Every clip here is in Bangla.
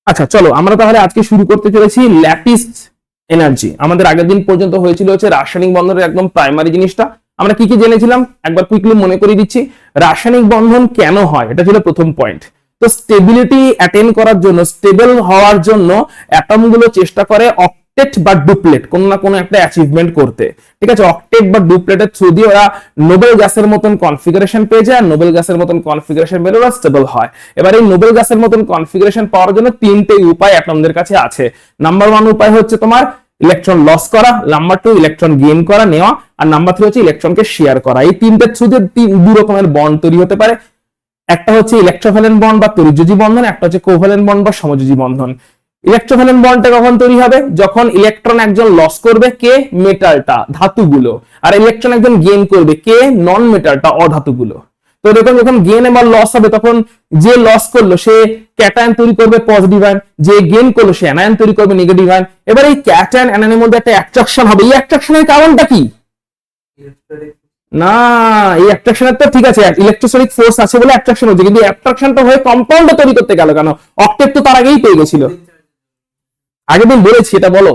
আচ্ছা চলো আমরা তাহলে আজকে শুরু করতে চলেছি ল্যাটিস এনার্জি। আমাদের আগের দিন পর্যন্ত হয়েছিল হচ্ছে রাসায়নিক বন্ধনের একদম প্রাইমারি জিনিসটা। আমরা কি কি জেনেছিলাম একবার কুইকলি মনে করিয়ে দিচ্ছি। রাসায়নিক বন্ধন কেন হয় এটা ছিল প্রথম পয়েন্ট। তো স্টেবিলিটি অ্যাটেন্ড করার জন্য, স্টেবল হওয়ার জন্য অ্যাটম গুলো চেষ্টা করে অক্টেট বা ডুপ্লেট কোন না কোনো একটা অ্যাচিভমেন্ট করতে। ঠিক আছে, অক্টেট বা ডুপ্লেটের থ্রু দিয়ে ওরা নোবেল গ্যাসের মতন কনফিগারেশন পেয়ে যায়, আর নোবেল গ্যাসের মতন কনফিগারেশন পেলে ওরা স্টেবল হয়। এবার এই নোবেল গ্যাসের মতন কনফিগারেশন পাওয়ার জন্য তিনটে উপায় অ্যাটমদের কাছে আছে। নাম্বার 1 উপায় হচ্ছে তোমার ইলেকট্রন লস করা, নাম্বার 2 ইলেকট্রন গেইন করা নেওয়া, আর নাম্বার 3 হচ্ছে ইলেকট্রনকে শেয়ার করা। এই তিনটের থ্রু দিয়ে দুই রকমের বন্ড তৈরি হতে পারে। একটা হচ্ছে ইলেকট্রোভ্যালেন্ট বন্ড বা তড়িৎযোজী বন্ধন, একটা হচ্ছে কোভ্যালেন্ট বন্ড বা সমযোজী বন্ধন। ইলেকট্রোভ্যালেন্ট বন্ডটা কখন তৈরি হবে? যখন ইলেকট্রন একজন লস করবে, কে? মেটালটা, ধাতুগুলো, আর ইলেকট্রন একজন গেইন করবে, কে? নন মেটালটা, অধাতুগুলো। তো দেখুন যখন গেইন এবং লস হবে তখন যে লস করলো সে ক্যাটায়ন তৈরি করবে পজিটিভ আয়ন, যে গেইন করলো সে অ্যানায়ন তৈরি করবে নেগেটিভ আয়ন। এবার এই ক্যাটায়ন অ্যানায়নের মধ্যে একটা অ্যাট্রাকশন হবে। এই অ্যাট্রাকশনের কারণটা কি? না, এই অ্যাট্রাকশনের তো ঠিক আছে, ইলেকট্রোস্ট্যাটিক ফোর্স আছে বলে অ্যাট্রাকশন হচ্ছে, কিন্তু অ্যাট্রাকশনটা হয়ে কম্পাউন্ড তৈরি করতে গেল কেন? অক্টেট তো তার আগেই পেয়ে গেছিল। আগের দিন বলেছি এটা, বলো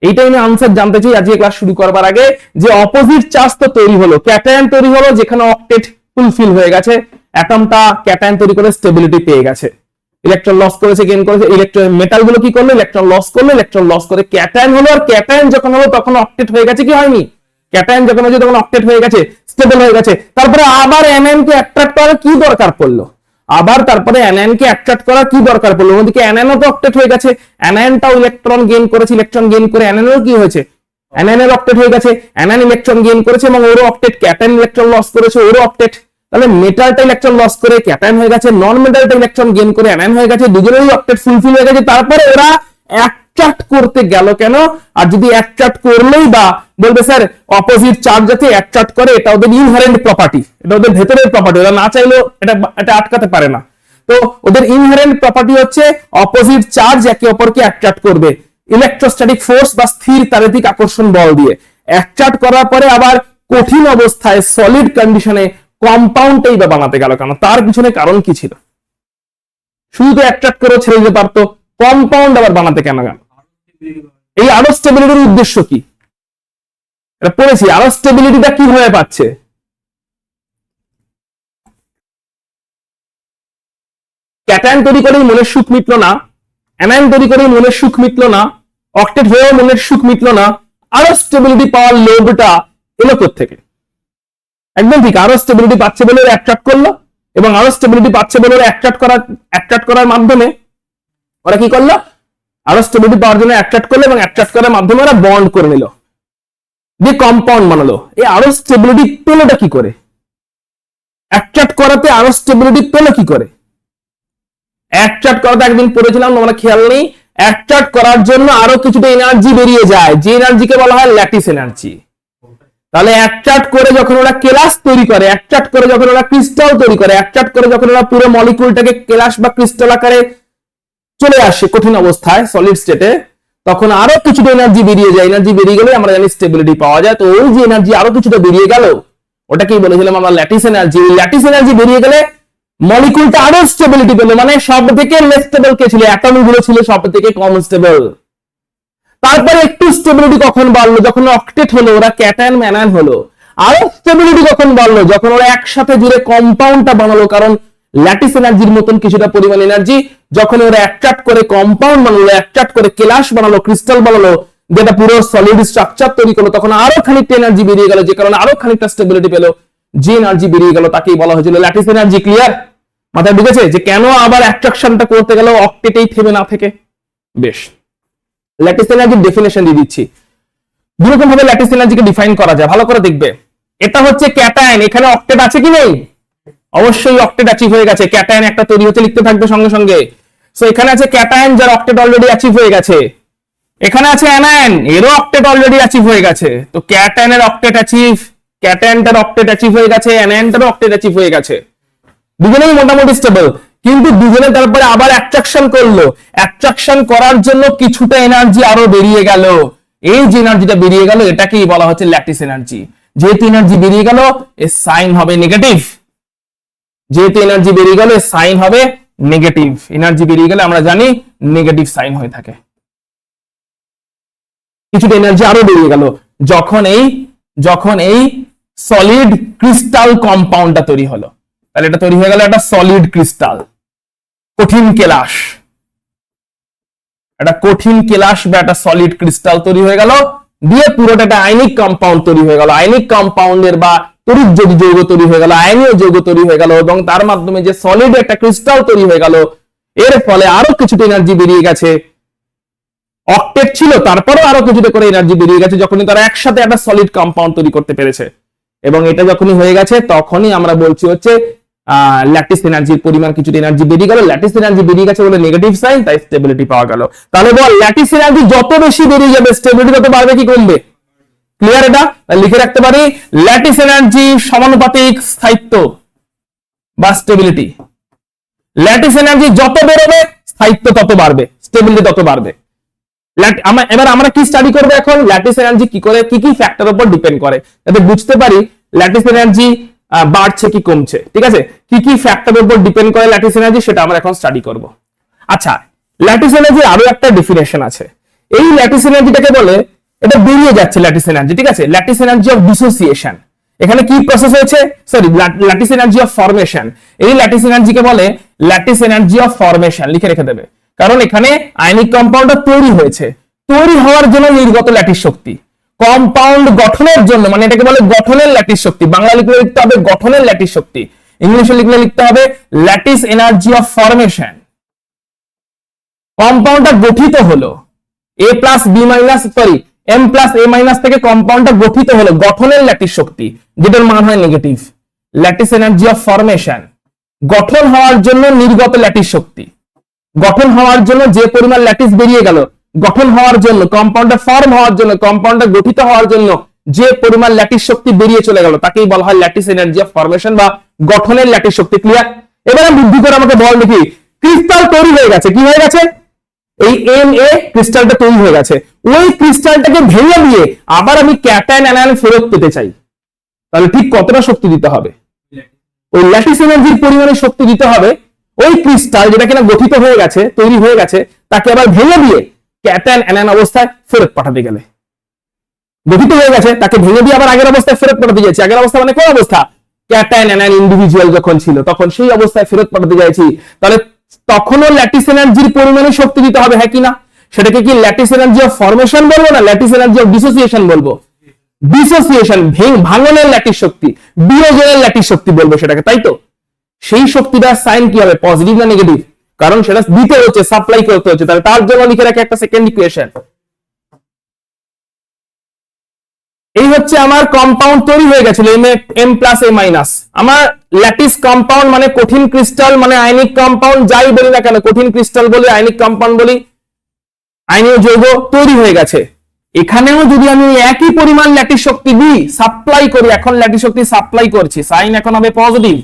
এইটাই আমি আনসার জানতে চাই আজকে ক্লাস শুরু করবার আগে। যে অপোজিট চার্জ তো তৈরি হলো, ক্যাটায়ন তৈরি হলো, যেখানে অক্টেট ফুলফিল হয়ে গেছে, অ্যাটমটা ক্যাটায়ন তৈরি করে স্টেবিলিটি পেয়ে গেছে, ইলেকট্রন লস করেছে, গেইন করেছে। ইলেকট্রন মেটাল গুলো কি করলো? ইলেকট্রন লস করলো, ইলেকট্রন লস করে ক্যাটায়ন হলো, আর ক্যাটায়ন যখন হলো তখন অক্টেট হয়ে গেছে, কি হয়নি? ক্যাটায়ন যখন হয়েছে তখন অক্টেট হয়ে গেছে, স্টেবল হয়ে গেছে। তারপরে আবার অ্যানায়ন কে অ্যাট্রাক্ট করার কি দরকার পড়লো? আবার তারপরে অ্যানায়ন কে অ্যাট্রাক্ট করার কি দরকার পড়লো? ওদিকে অ্যানায়নও তো অক্টেট হয়ে গেছে, অ্যানায়নটাও ইলেকট্রন গেইন করেছে, ইলেকট্রন গেইন করে অ্যানায়নেরও কি হয়েছে? অ্যানায়নের অক্টেট হয়ে গেছে, অ্যানায়ন ইলেকট্রন গেইন করেছে এবং ওরও অক্টেট, ক্যাটায়ন ইলেকট্রন লস করেছে, ওরও অক্টেট। তাহলে মেটালটা ইলেকট্রন লস করে ক্যাটায়ন হয়ে গেছে, নন মেটালটা ইলেকট্রন গেইন করে অ্যানায়ন হয়ে গেছে, দুজনেরই অক্টেট ফুলফিল হয়ে গেছে। তারপরে ওরা অ্যাট্রাক্ট করতে গেল কেন? আর যদি অ্যাট্রাক্ট করলেই বা বলবে স্যার অপোজিট চার্জ যাতে অ্যাট্রাক্ট করে, এটা ওদের ইনহেরেন্ট প্রপার্টি, এটা ওদের ভেতরের প্রপার্টি, ওরা না চাইলেও এটা আটকাতে পারে না। তো ওদের ইনহেরেন্ট প্রপার্টি হচ্ছে অপোজিট চার্জ একে অপরকে অ্যাট্রাক্ট করবে ইলেকট্রোস্ট্যাটিক ফোর্স বা স্থির তাড়িতিক আকর্ষণ বল দিয়ে। অ্যাট্রাক্ট করার পরে আবার কঠিন অবস্থায় সলিড কন্ডিশনে কম্পাউন্ডটাই বা বানাতে গেল কেন? তার পিছনে কারণ কি ছিল? শুধু তো অ্যাট্রাক্ট করে ছেড়ে দিতে পারতো, কম্পাউন্ড আবার বানাতে কেন গেল? এই আরো স্টেবিলিটির উদ্দেশ্য কি? এটা পড়েছি, আরো স্টেবিলিটিটা কিভাবে পাচ্ছে? ক্যাটায়ন তৈরি করেই মনের সুখ মিটল না, অ্যানায়ন তৈরি করেই মনের সুখ মিটল না, অক্টেট হয়েও মনের সুখ মিটল না, আরো স্টেবিলিটি পাওয়ার লোভটা এলো থেকে? একদম ঠিক, আরো স্টেবিলিটি পাচ্ছে বলে ওরা অ্যাট্রাক্ট করলো, এবং আরো স্টেবিলিটি পাচ্ছে বলে ওরা অ্যাট্রাক্ট করার মাধ্যমে ওরা কি করলো? আরো স্টেবিলিটি পাওয়ার জন্য অ্যাট্রাক্ট করলো, এবং অ্যাট্রাক্ট করার মাধ্যমে ওরা বন্ড করে নিল, দিয়ে কম্পাউন্ড বানালো। এই আরো স্টেবিলিটি পেলোটা কি করে? অ্যাট্রাক্ট করাতে আরো স্টেবিলিটি পেলো কি করে? অ্যাট্রাক্ট করাতে একদিন পড়েছিলাম, তোমরা খেয়াল নেই? অ্যাট্রাক্ট করার জন্য আরো কিছুটা এনার্জি বেরিয়ে যায়, যে এনার্জিকে বলা হয় ল্যাটিস এনার্জি। তাহলে অ্যাট্রাক্ট করে যখন ওরা কেলাস তৈরি করে, অ্যাট্রাক্ট করে যখন ওরা ক্রিস্টাল তৈরি করে, অ্যাট্রাক্ট করে যখন ওরা পুরো মলিকুলটাকে কেলাস বা ক্রিস্টাল আকারে চলে আসে কঠিন অবস্থায় সলিড স্টেটে, তখন আরো কিছুটা এনার্জি বেরিয়ে যায়। এনার্জি বেরিয়ে গেলে আমরা জানি স্টেবিলিটি পাওয়া যায়। তো ওই যে এনার্জি আরো কিছুটা বেরিয়ে গেল, ওটাকেই বলেছিলাম আমরা ল্যাটিস এনার্জি। ল্যাটিস এনার্জি বেরিয়ে গেলে মলিকুলটা আরো স্টেবিলিটি পেল, মানে সব থেকে লেস স্টেবল কে ছিল? অ্যাটম গুলো ছিল সব থেকে কম স্টেবল। তারপরে একটু স্টেবিলিটি কখন বাড়লো? যখন অক্টেট হলো, ওরা ক্যাটায়ন অ্যানায়ন হলো। আরো স্টেবিলিটি কখন বাড়লো? যখন ওরা একসাথে জুড়ে কম্পাউন্ডটা বানালো, কারণ ল্যাটিস এনার্জির মতন কিছুটা পরিমাণ এনার্জি যখন ওরা অ্যাট্রাক্ট করে কম্পাউন্ড বানালো, অ্যাট্রাক্ট করে কেলাস বানালো, ক্রিস্টাল বানালো, যেটা পুরো সলিড স্ট্রাকচার তৈরি করলো, তখন আরো খানিকটা এনার্জি বেরিয়ে গেল, যে কারণে আরো খানিকটা স্টেবিলিটি পেলো। যে এনার্জি বেরিয়ে গেল তাকেই বলা হয়েছিল ল্যাটিস এনার্জি। ক্লিয়ার? মাথায় ঢুকেছে যে কেন আবার অ্যাট্রাকশনটা করতে গেল অক্টেটেই থেমে না থেকে? বেশ, ল্যাটিস এনার্জির ডেফিনেশন দিয়ে দিচ্ছি। দুরকম ভাবে ল্যাটিস এনার্জিকে ডিফাইন করা যায়, ভালো করে দেখবে। এটা হচ্ছে ক্যাটায়ন, এখানে অক্টেট আছে কি নেই? অবশ্যই অক্টেট অ্যাচিভ হয়ে গেছে, ক্যাটায়ন একটা তৈরি হতে লিখতে থাকবে সঙ্গে সঙ্গে। সো এখানে আছে ক্যাটায়ন যার অক্টেট অলরেডি অ্যাচিভ হয়ে গেছে, এখানে আছে অ্যানায়ন, এরও অক্টেট অলরেডি অ্যাচিভ হয়ে গেছে। তো ক্যাটায়নের অক্টেট অ্যাচিভ, ক্যাটায়নটার অক্টেট অ্যাচিভ হয়ে গেছে, অ্যানায়নটারও অক্টেট অ্যাচিভ হয়ে গেছে, দুজনেই মোটামুটি স্টেবল। কিন্তু দুজনে তারপরে আবার অ্যাট্রাকশন করলো, অ্যাট্রাকশন করার জন্য কিছুটা এনার্জি আরো বেরিয়ে গেল। এই যে এনার্জিটা বেরিয়ে গেল এটাকেই বলা হচ্ছে ল্যাটিস এনার্জি। যেহেতু এনার্জি বেরিয়ে গেল এর সাইন হবে নেগেটিভ, যেহেতু এনার্জি বেরিয়ে গেল এর সাইন হবে নেগেটিভ। এনার্জি বেরিয়ে গেলে আমরা জানি নেগেটিভ সাইন হয়ে থাকে। কিছুটা এনার্জি আরো বেরিয়ে গেল যখন এই সলিড ক্রিস্টাল কম্পাউন্ডটা তৈরি হলো, তাহলে এটা তৈরি হয়ে গেল একটা সলিড ক্রিস্টাল, কঠিন কেলাস, একটা কঠিন কেলাস বা একটা সলিড ক্রিস্টাল তৈরি হয়ে গেল, দিয়ে পুরোটা একটা আয়নিক কম্পাউন্ড তৈরি হয়ে গেল। আয়নিক কম্পাউন্ডের বা তড়িৎ যৌগ তৈরি হয়ে গেল, আয়নীয় যৌগ তৈরি হয়ে গেল, এবং তার মাধ্যমে যে সলিড একটা ক্রিস্টাল তৈরি হয়ে গেল, এর ফলে আরো কিছুটা এনার্জি বেরিয়ে গেছে। অক্টেট ছিল, তারপরে আরো কিছুটা করে এনার্জি বেরিয়ে গেছে যখনই তারা একসাথে একটা সলিড কম্পাউন্ড তৈরি করতে পেরেছে। এবং এটা যখনই হয়ে গেছে তখনই আমরা বলছি হচ্ছে ল্যাটিস এনার্জির পরিমাণ কিছুটা এনার্জি বেরিয়ে গেল। ল্যাটিস এনার্জি বেরিয়ে গেছে বলে নেগেটিভ সাইন, তাই স্টেবিলিটি পাওয়া গেল। তাহলে বল ল্যাটিস এনার্জি যত বেশি বেরিয়ে যাবে স্টেবিলিটি তত বাড়বে কি কমবে? ক্লিয়ার? এটা লিখে রাখতে পারি, ল্যাটিস এনার্জি সমানুপাতিক স্থায়িত্ব বা স্টেবিলিটি। ল্যাটিস এনার্জি যত বেরোবে স্থায়িত্ব তত বাড়বে, স্টেবিলিটি তত বাড়বে। এবার আমরা কি স্টাডি করবো এখন? ল্যাটিস এনার্জি কি কি ফ্যাক্টর উপর ডিপেন্ড করে, যাতে বুঝতে পারি ল্যাটিস এনার্জি বাড়ছে কি কমছে। ঠিক আছে, কি কি ফ্যাক্টর উপর ডিপেন্ড করে ল্যাটিস এনার্জি, সেটা আমরা এখন স্টাডি করব। আচ্ছা, ল্যাটিস এনার্জির আরো একটা ডেফিনেশন আছে। এই ল্যাটিস এনার্জিটাকে বলে, এটা বেরিয়ে যাচ্ছে ল্যাটিস এনার্জি, ঠিক আছে, ল্যাটিস এনার্জি অফ ডিসোসিয়েশন। এখানে কি প্রসেস হয়েছে? Sorry, lattice energy of formation. এই ল্যাটিস এনার্জিকে বলে ল্যাটিস এনার্জি অফ ফরমেশন, লিখে রেখে দেবে, কারণ এখানে আয়নিক কম্পাউন্ডটা তৈরি হয়েছে। তৈরি হওয়ার জন্য নির্গত ল্যাটিস শক্তি, কম্পাউন্ড গঠনের জন্য, মানে এটাকে বলে গঠনের ল্যাটিস শক্তি। বাংলা লিখলে লিখতে হবে গঠনের ল্যাটিস শক্তি, ইংলিশে লিখলে লিখতে হবে ল্যাটিস এনার্জি অফ ফরমেশন। কম্পাউন্ডটা গঠিত হলো, A plus B minus sorry M plus A minus থেকে কম্পাউন্ডটা গঠিত হলো, গঠনের ল্যাটিস শক্তি, যেটার মান হয় negative. Lattice energy of formation, গঠন হওয়ার জন্য নির্গত ল্যাটিস শক্তি, গঠন হওয়ার জন্য যে পরিমাণ ল্যাটিস বেরিয়ে গেল, গঠন হওয়ার জন্য, কম্পাউন্ডটা ফর্ম হওয়ার জন্য, কম্পাউন্ডটা গঠিত হওয়ার জন্য যে পরিমাণ ল্যাটিস শক্তি বেরিয়ে চলে গেল, তাকেই বলা হয় ল্যাটিস এনার্জি অফ ফরমেশন বা গঠনের ল্যাটিস শক্তি। ক্লিয়ার? এবারে বুদ্ধি করে আমাকে বল দেখি, ক্রিস্টাল তৈরি হয়ে গেছে, কি হয়ে গেছে? এই এম এ ক্রিস্টালটা তৈরি হয়ে গেছে, ওই ক্রিস্টালটাকে ভেঙে দিয়ে আবার আমি ক্যাটায়ন অ্যানায়ন ফেরত পেতে চাই, তাহলে ঠিক কতটা শক্তি দিতে হবে? ওই ল্যাটিস এনার্জির পরিমাণে শক্তি দিতে হবে। ওই ক্রিস্টাল যেটা কিনা গঠিত হয়ে গেছে, তৈরি হয়ে গেছে, তাকে আবার ভেঙে দিয়ে ক্যাটায়ন অ্যানায়ন অবস্থায় ফেরত পাঠাতে গেলে, গঠিত হয়ে গেছে তাকে ভেঙে দিয়ে আবার আগের অবস্থায় ফেরত পাঠাতে যাচ্ছি। আগের অবস্থা মানে কোন অবস্থা? ক্যাটায়ন অ্যানায়ন ইন্ডিভিজুয়াল যখন ছিল তখন সেই অবস্থায় ফেরত পাঠাতে যাচ্ছি, তাহলে তখনও ল্যাটিস এনার্জির পরিমাণে শক্তি দিতে হবে, হ্যাঁ কি না? সেটাকে কি ল্যাটিস এনার্জি অফ ফরমেশন বলবো না ল্যাটিস এনার্জি অফ ডিসোসিয়েশন বলবো? ডিসোসিয়েশন, ভাঙনের ল্যাটিস শক্তি, বিয়োজনের ল্যাটিস শক্তি বলবো সেটাকে, তাই তো? সেই শক্তিটা সাইন কি হবে, পজিটিভ না নেগেটিভ? কারণ সেটা দিতে হচ্ছে, সাপ্লাই করতে হচ্ছে, তাহলে তার জন্য লিখে রাখি একটা সেকেন্ড ইকুয়েশন। এই হচ্ছে আমার কম্পাউন্ড তৈরি হয়ে গেছিল এম প্লাস এ মাইনাস। আমার ল্যাটিস কম্পাউন্ড মানে কঠিন ক্রিস্টাল, মানে আয়নিক কম্পাউন্ড, যাই বলি না কেন, কঠিন ক্রিস্টাল বলি, আয়নিক কম্পাউন্ড বলি, আয়নীয় যৌগ তৈরি হয়ে গেছে। এখানেও যদি আমি একই পরিমাণ ল্যাটিস শক্তি দিই, সাপ্লাই করি, এখন ল্যাটিস শক্তি সাপ্লাই করছি, সাইন এখন হবে পজিটিভ,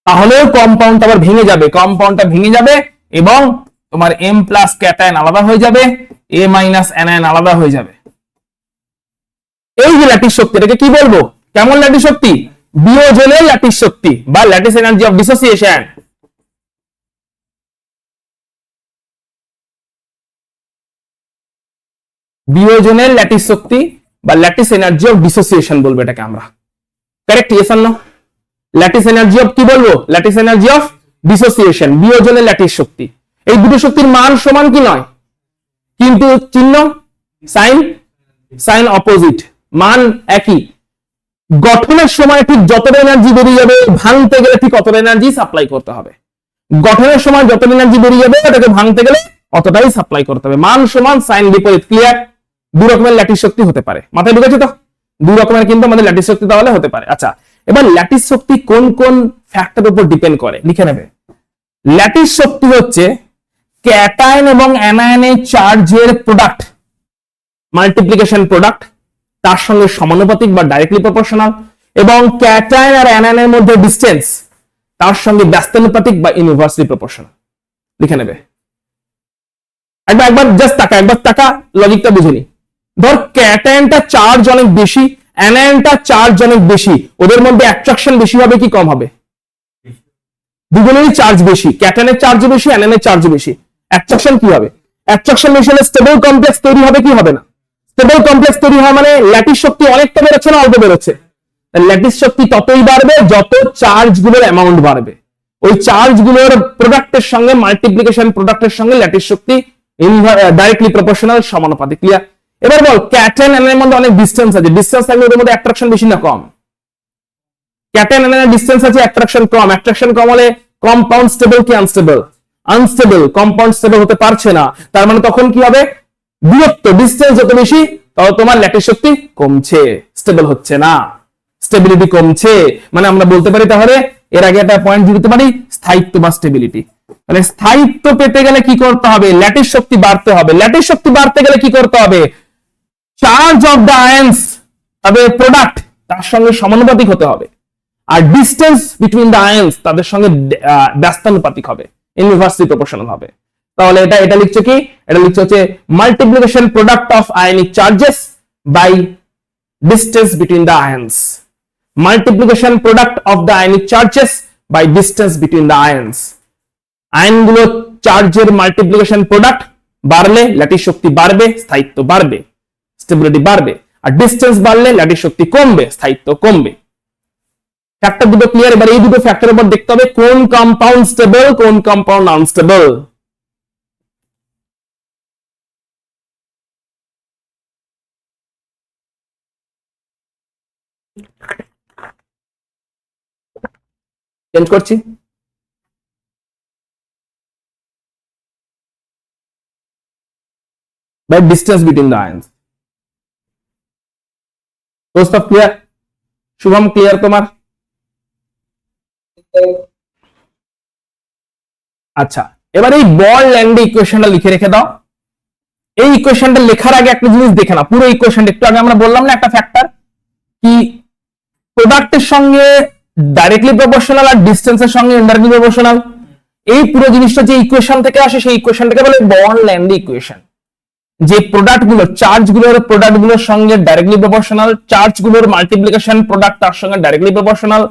তাহলেও কম্পাউন্ডটা আবার ভেঙে যাবে, কম্পাউন্ডটা ভেঙে যাবে এবং তোমার এম প্লাস ক্যাটায়ন আলাদা হয়ে যাবে, এ মাইনাস অ্যানায়ন আলাদা হয়ে যাবে। এই যে ল্যাটিস শক্তি, এটাকে কি বলবো? কেমন ল্যাটিস শক্তি? বিয়োজনের ল্যাটিস শক্তি বা ল্যাটিস এনার্জি অফ ডিসোসিয়েশন। বিয়োজনের ল্যাটিস শক্তি বা ল্যাটিস এনার্জি অফ ডিসোসিয়েশন বলবো এটাকে আমরা। Correct? Yes or no? Lattice energy of কি বলবো? ল্যাটিস এনার্জি অফ ডিসোসিয়েশন, বিয়োজনের ল্যাটিস শক্তি। এই দুটো শক্তির মান সমান কি নয়? কিন্তু চিহ্ন সাইন অপোজিট, মান একই। গঠনের সময় ঠিক যতটা এনার্জি বেরিয়ে যাবে, ভাঙতে গেলে ঠিক অতটা এনার্জি সাপ্লাই করতে হবে। গঠনের সময় যত এনার্জি বেরিয়ে যাবে, ওটাকে ভাঙতে গেলে অতটাই সাপ্লাই করতে হবে। মান সমান, সাইন বিপরীত। ক্লিয়ার? দুই রকমের ল্যাটিস শক্তি হতে পারে, মাথায় ঢুকেছে তো? দুই রকমের কিন্তু আমাদের ল্যাটিস শক্তি তাহলে হতে পারে। আচ্ছা, এবার ল্যাটিস শক্তি কোন কোন ফ্যাক্টরের উপর ডিপেন্ড করে লিখে নেবে। ল্যাটিস শক্তি হচ্ছে ক্যাটায়ন এবং অ্যানায়নের চার্জের প্রোডাক্ট, মাল্টিপ্লিকেশন প্রোডাক্ট, তার সঙ্গে সমানুপাতিক বা ডাইরেক্টলি প্রপোর্শনাল, এবং ক্যাটায়ন আর অ্যানায়নের মধ্যে ডিসটেন্স, তার সঙ্গে ব্যস্তানুপাতিক বা ইনভার্সলি প্রপোর্শনাল। লিখে নেবে। একবার জাস্ট তাকা, একবার তাকা, লজিকটা বুঝে নি। ধর ক্যাটায়নটা চার্জ অনেক বেশি, অ্যানায়নটা চার্জ অনেক বেশি, ওদের মধ্যে অ্যাট্রাকশন বেশি হবে কি কম হবে? দুজনেরই চার্জ বেশি, ক্যাটায়নের চার্জ বেশি, অ্যানায়নের চার্জ বেশি। অ্যাট্রাকশন কি হবে? অ্যাট্রাকশন বেশি হলে স্টেবল কমপ্লেক্স তৈরি হবে কি হবে না? স্টেবল কমপ্লেক্স তৈরি হয় মানে ল্যাটিস শক্তি অনেকটা বেরোচ্ছে না অল্প বেরোচ্ছে? ল্যাটিস শক্তি ততই বাড়বে যত চার্জ গুলোর অ্যামাউন্ট বাড়বে। ওই চার্জ গুলোর প্রোডাক্টের সঙ্গে মাল্টিপ্লিকেশন প্রোডাক্টের সঙ্গে ল্যাটিস শক্তি ডাইরেক্টলি প্রপোর্শনাল, সমানুপাতিক। ক্লিয়ার? এবার বল ক্যাটায়ন অ্যানায়নের মধ্যে অনেক ডিসটেন্স আছে, ডিসটেন্স থাকলে ওদের মধ্যে অ্যাট্রাকশন বেশি না কম? ক্যাটায়ন অ্যানায়নের ডিসটেন্স আছে, অ্যাট্রাকশন কম। অ্যাট্রাকশন কম হলে কম্পাউন্ড স্টেবল কি আনস্টেবল? আনস্টেবল। কম্পাউন্ড স্টেবল হতে পারছে না, তার মানে তখন কি হবে? দূরত্ব, ডিসটেন্স যত বেশি তত তোমার ল্যাটিস শক্তি কমছে, স্টেবল হচ্ছে না, স্টেবিলিটি কমছে। মানে আমরা বলতে পারি তাহলে এর আগে একটা পয়েন্ট দিতে পারি, স্থায়িত্ব বা স্টেবিলিটি। মানে স্থায়িত্ব পেতে গেলে কি করতে হবে? ল্যাটিস শক্তি বাড়তে হবে। ল্যাটিস শক্তি বাড়তে গেলে কি করতে হবে? চার্জ অফ দ্য আয়ন্স, তবে প্রোডাক্ট তার সঙ্গে সমানুপাতিক হতে হবে, আর ডিসটেন্স বিটুইন দ্য আয়ন্স তাদের সঙ্গে ব্যস্তানুপাতিক হবে, ইনভার্সলি প্রপোর্শনাল হবে। তাহলে এটা লিখছে কি? এটা লিখছে হচ্ছে multiplication product of ionic charges by distance between the ions. Multiplication product of the ionic charges by distance between the ions. আয়নগুলো চার্জের মাল্টিপ্লিকেশন প্রোডাক্ট বাড়লে ল্যাটিস শক্তি বাড়বে, স্থায়িত্ব বাড়বে, স্টেবিলিটি বাড়বে। আর ডিসটেন্স বাড়লে ল্যাটিস শক্তি কমবে, স্থায়িত্ব কমবে। ফ্যাক্টর দুটো ক্লিয়ার। এবার এই দুটো ফ্যাক্টরের উপর দেখতে হবে কোন কম্পাউন্ড স্টেবল, কোন কম্পাউন্ড আনস্টেবল। চেঞ্জ করছি। by distance between the ions. প্রস্তাব ক্লিয়ার? শুভম ক্লিয়ার তোমার? আচ্ছা, এবার এই বল ল্যান্ড ইকুয়েশনটা লিখে রেখে দাও। এই ইকুয়েশনটা লেখার আগে একটা জিনিস দেখে না, পুরো ইকুয়েশনটা। একটু আগে আমরা বললাম না একটা ফ্যাক্টর কি, প্রোডাক্টের সঙ্গে ডাইরেক্টলি প্রপোর্শনাল আর ডিসটেন্সের সঙ্গে ইনডাইরেক্টলি প্রপোর্শনাল। এই পুরো জিনিসটা যে ইকুয়েশন থেকে আসে সেই ইকুয়েশনটাকে বলে বল ল্যান্ড ইকুয়েশন। যে প্রোডাক্ট গুলো, চার্জ গুলোর প্রোডাক্ট গুলোর সঙ্গে ডাইরেক্টলি প্রপোর্শনাল, চার্জ গুলোর মাল্টিপ্লিকেশন প্রোডাক্ট তার সঙ্গে ডাইরেক্টলি প্রপোর্শনাল,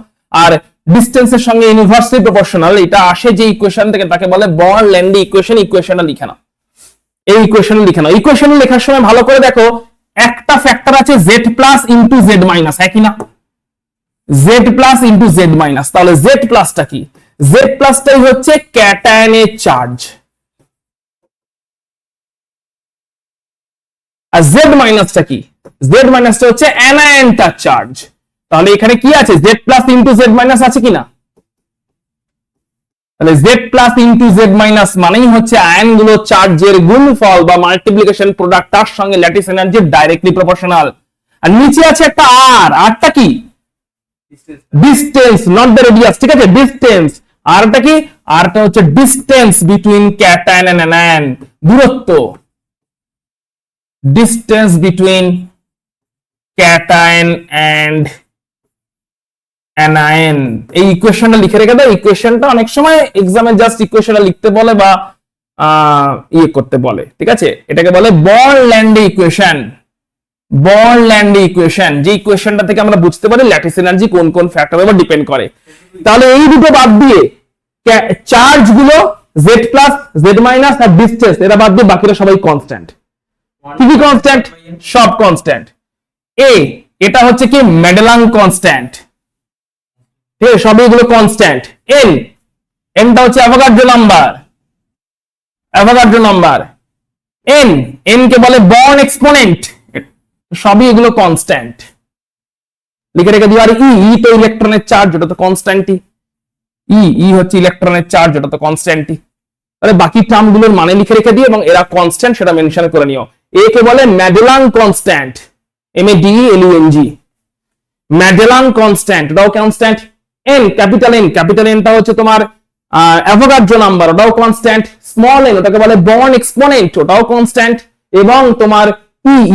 আর ডিসটেন্সের সঙ্গে ইনভার্সলি প্রপোর্শনাল, এটা আসে যে ইকুয়েশন থেকে তাকে বলে বল ল্যান্ড ইকুয়েশন। ইকুয়েশনটা লিখে নাও, এই ইকুয়েশন লিখে নাও। ইকুয়েশন লেখার সময় ভালো করে দেখো, একটা ফ্যাক্টর আছে Z plus into Z minus, একই না? Z plus into Z minus. তাহলে জেড প্লাসটা কি? জেড প্লাসটাই হচ্ছে ক্যাটায়নের চার্জ, আর জেড মাইনাসটা কি? জেড মাইনাসটা হচ্ছে অ্যানায়নটার চার্জ। তাহলে এখানে কি আছে? Z plus into Z minus আছে কিনা? তাহলে Z plus into Z minus মানেই হচ্ছে আয়নগুলো চার্জের গুণফল বা মাল্টিপ্লিকেশন প্রোডাক্ট, তার সঙ্গে ল্যাটিস এনার্জি ডাইরেক্টলি প্রপোর্শনাল। আর নিচে আছে একটা আর, আরটা কি? ডিসটেন্স, নট দ্য রেডিয়াস, ঠিক আছে? ডিসটেন্স। আরটা কি? আরটা হচ্ছে distance between cation and anion, দূরত্ব, distance between cation and anion. এই ইকুয়েশনটা লিখে রেখে দাও। ইকুয়েশনটা অনেক সময় এক্সামে জাস্ট ইকুয়েশনটা লিখতে বলে বা ইয়ে করতে বলে, ঠিক আছে? এটাকে বলে বল ল্যান্ড ইকুয়েশন। বল ল্যান্ড ইকুয়েশন, যে ইকুয়েশনটা থেকে আমরা বুঝতে পারি ল্যাটিস এনার্জি কোন কোন ফ্যাক্টরের উপর ডিপেন্ড করে। তাহলে এই দুটো বাদ দিয়ে চার্জ গুলো জেড প্লাস, জেড মাইনাস আর ডিসটেন্স, এরা বাদ দিয়ে বাকিরা সবাই কনস্ট্যান্ট। কি কি কনস্ট্যান্ট? সব কনস্ট্যান্ট। এটা হচ্ছে কি? মেডেলাং কনস্ট্যান্ট, ঠিক আছে? সবই এগুলো কনস্ট্যান্ট। এনটা হচ্ছে Avogadro number, Avogadro number. N K বলে বর্ন এক্সপোনেন্ট, সবই এগুলো কনস্ট্যান্ট, লিখে রেখে দিও। আর ই তো ইলেকট্রনের চার্জ, ওটা তো কনস্ট্যান্টই। ই হচ্ছে ইলেকট্রনের চার্জ, ওটা তো কনস্ট্যান্টই। তাহলে বাকি টার্ম গুলোর মানে লিখে রেখে দিও এবং এরা কনস্ট্যান্ট সেটা মেনশন করে নিও। এ কে বলে ম্যাডেলাং কনস্ট্যান্ট, MADELUNG, ম্যাডেলাং কনস্ট্যান্ট, ওটাও কনস্ট্যান্ট। ক্যাপিটাল এনটা হচ্ছে তোমার অ্যাভোগাড্রো নাম্বার, ওটাও কনস্ট্যান্ট। স্মল এন ওটাকে বলে বর্ন এক্সপোনেন্ট, ওটাও কনস্ট্যান্ট। এবং তোমার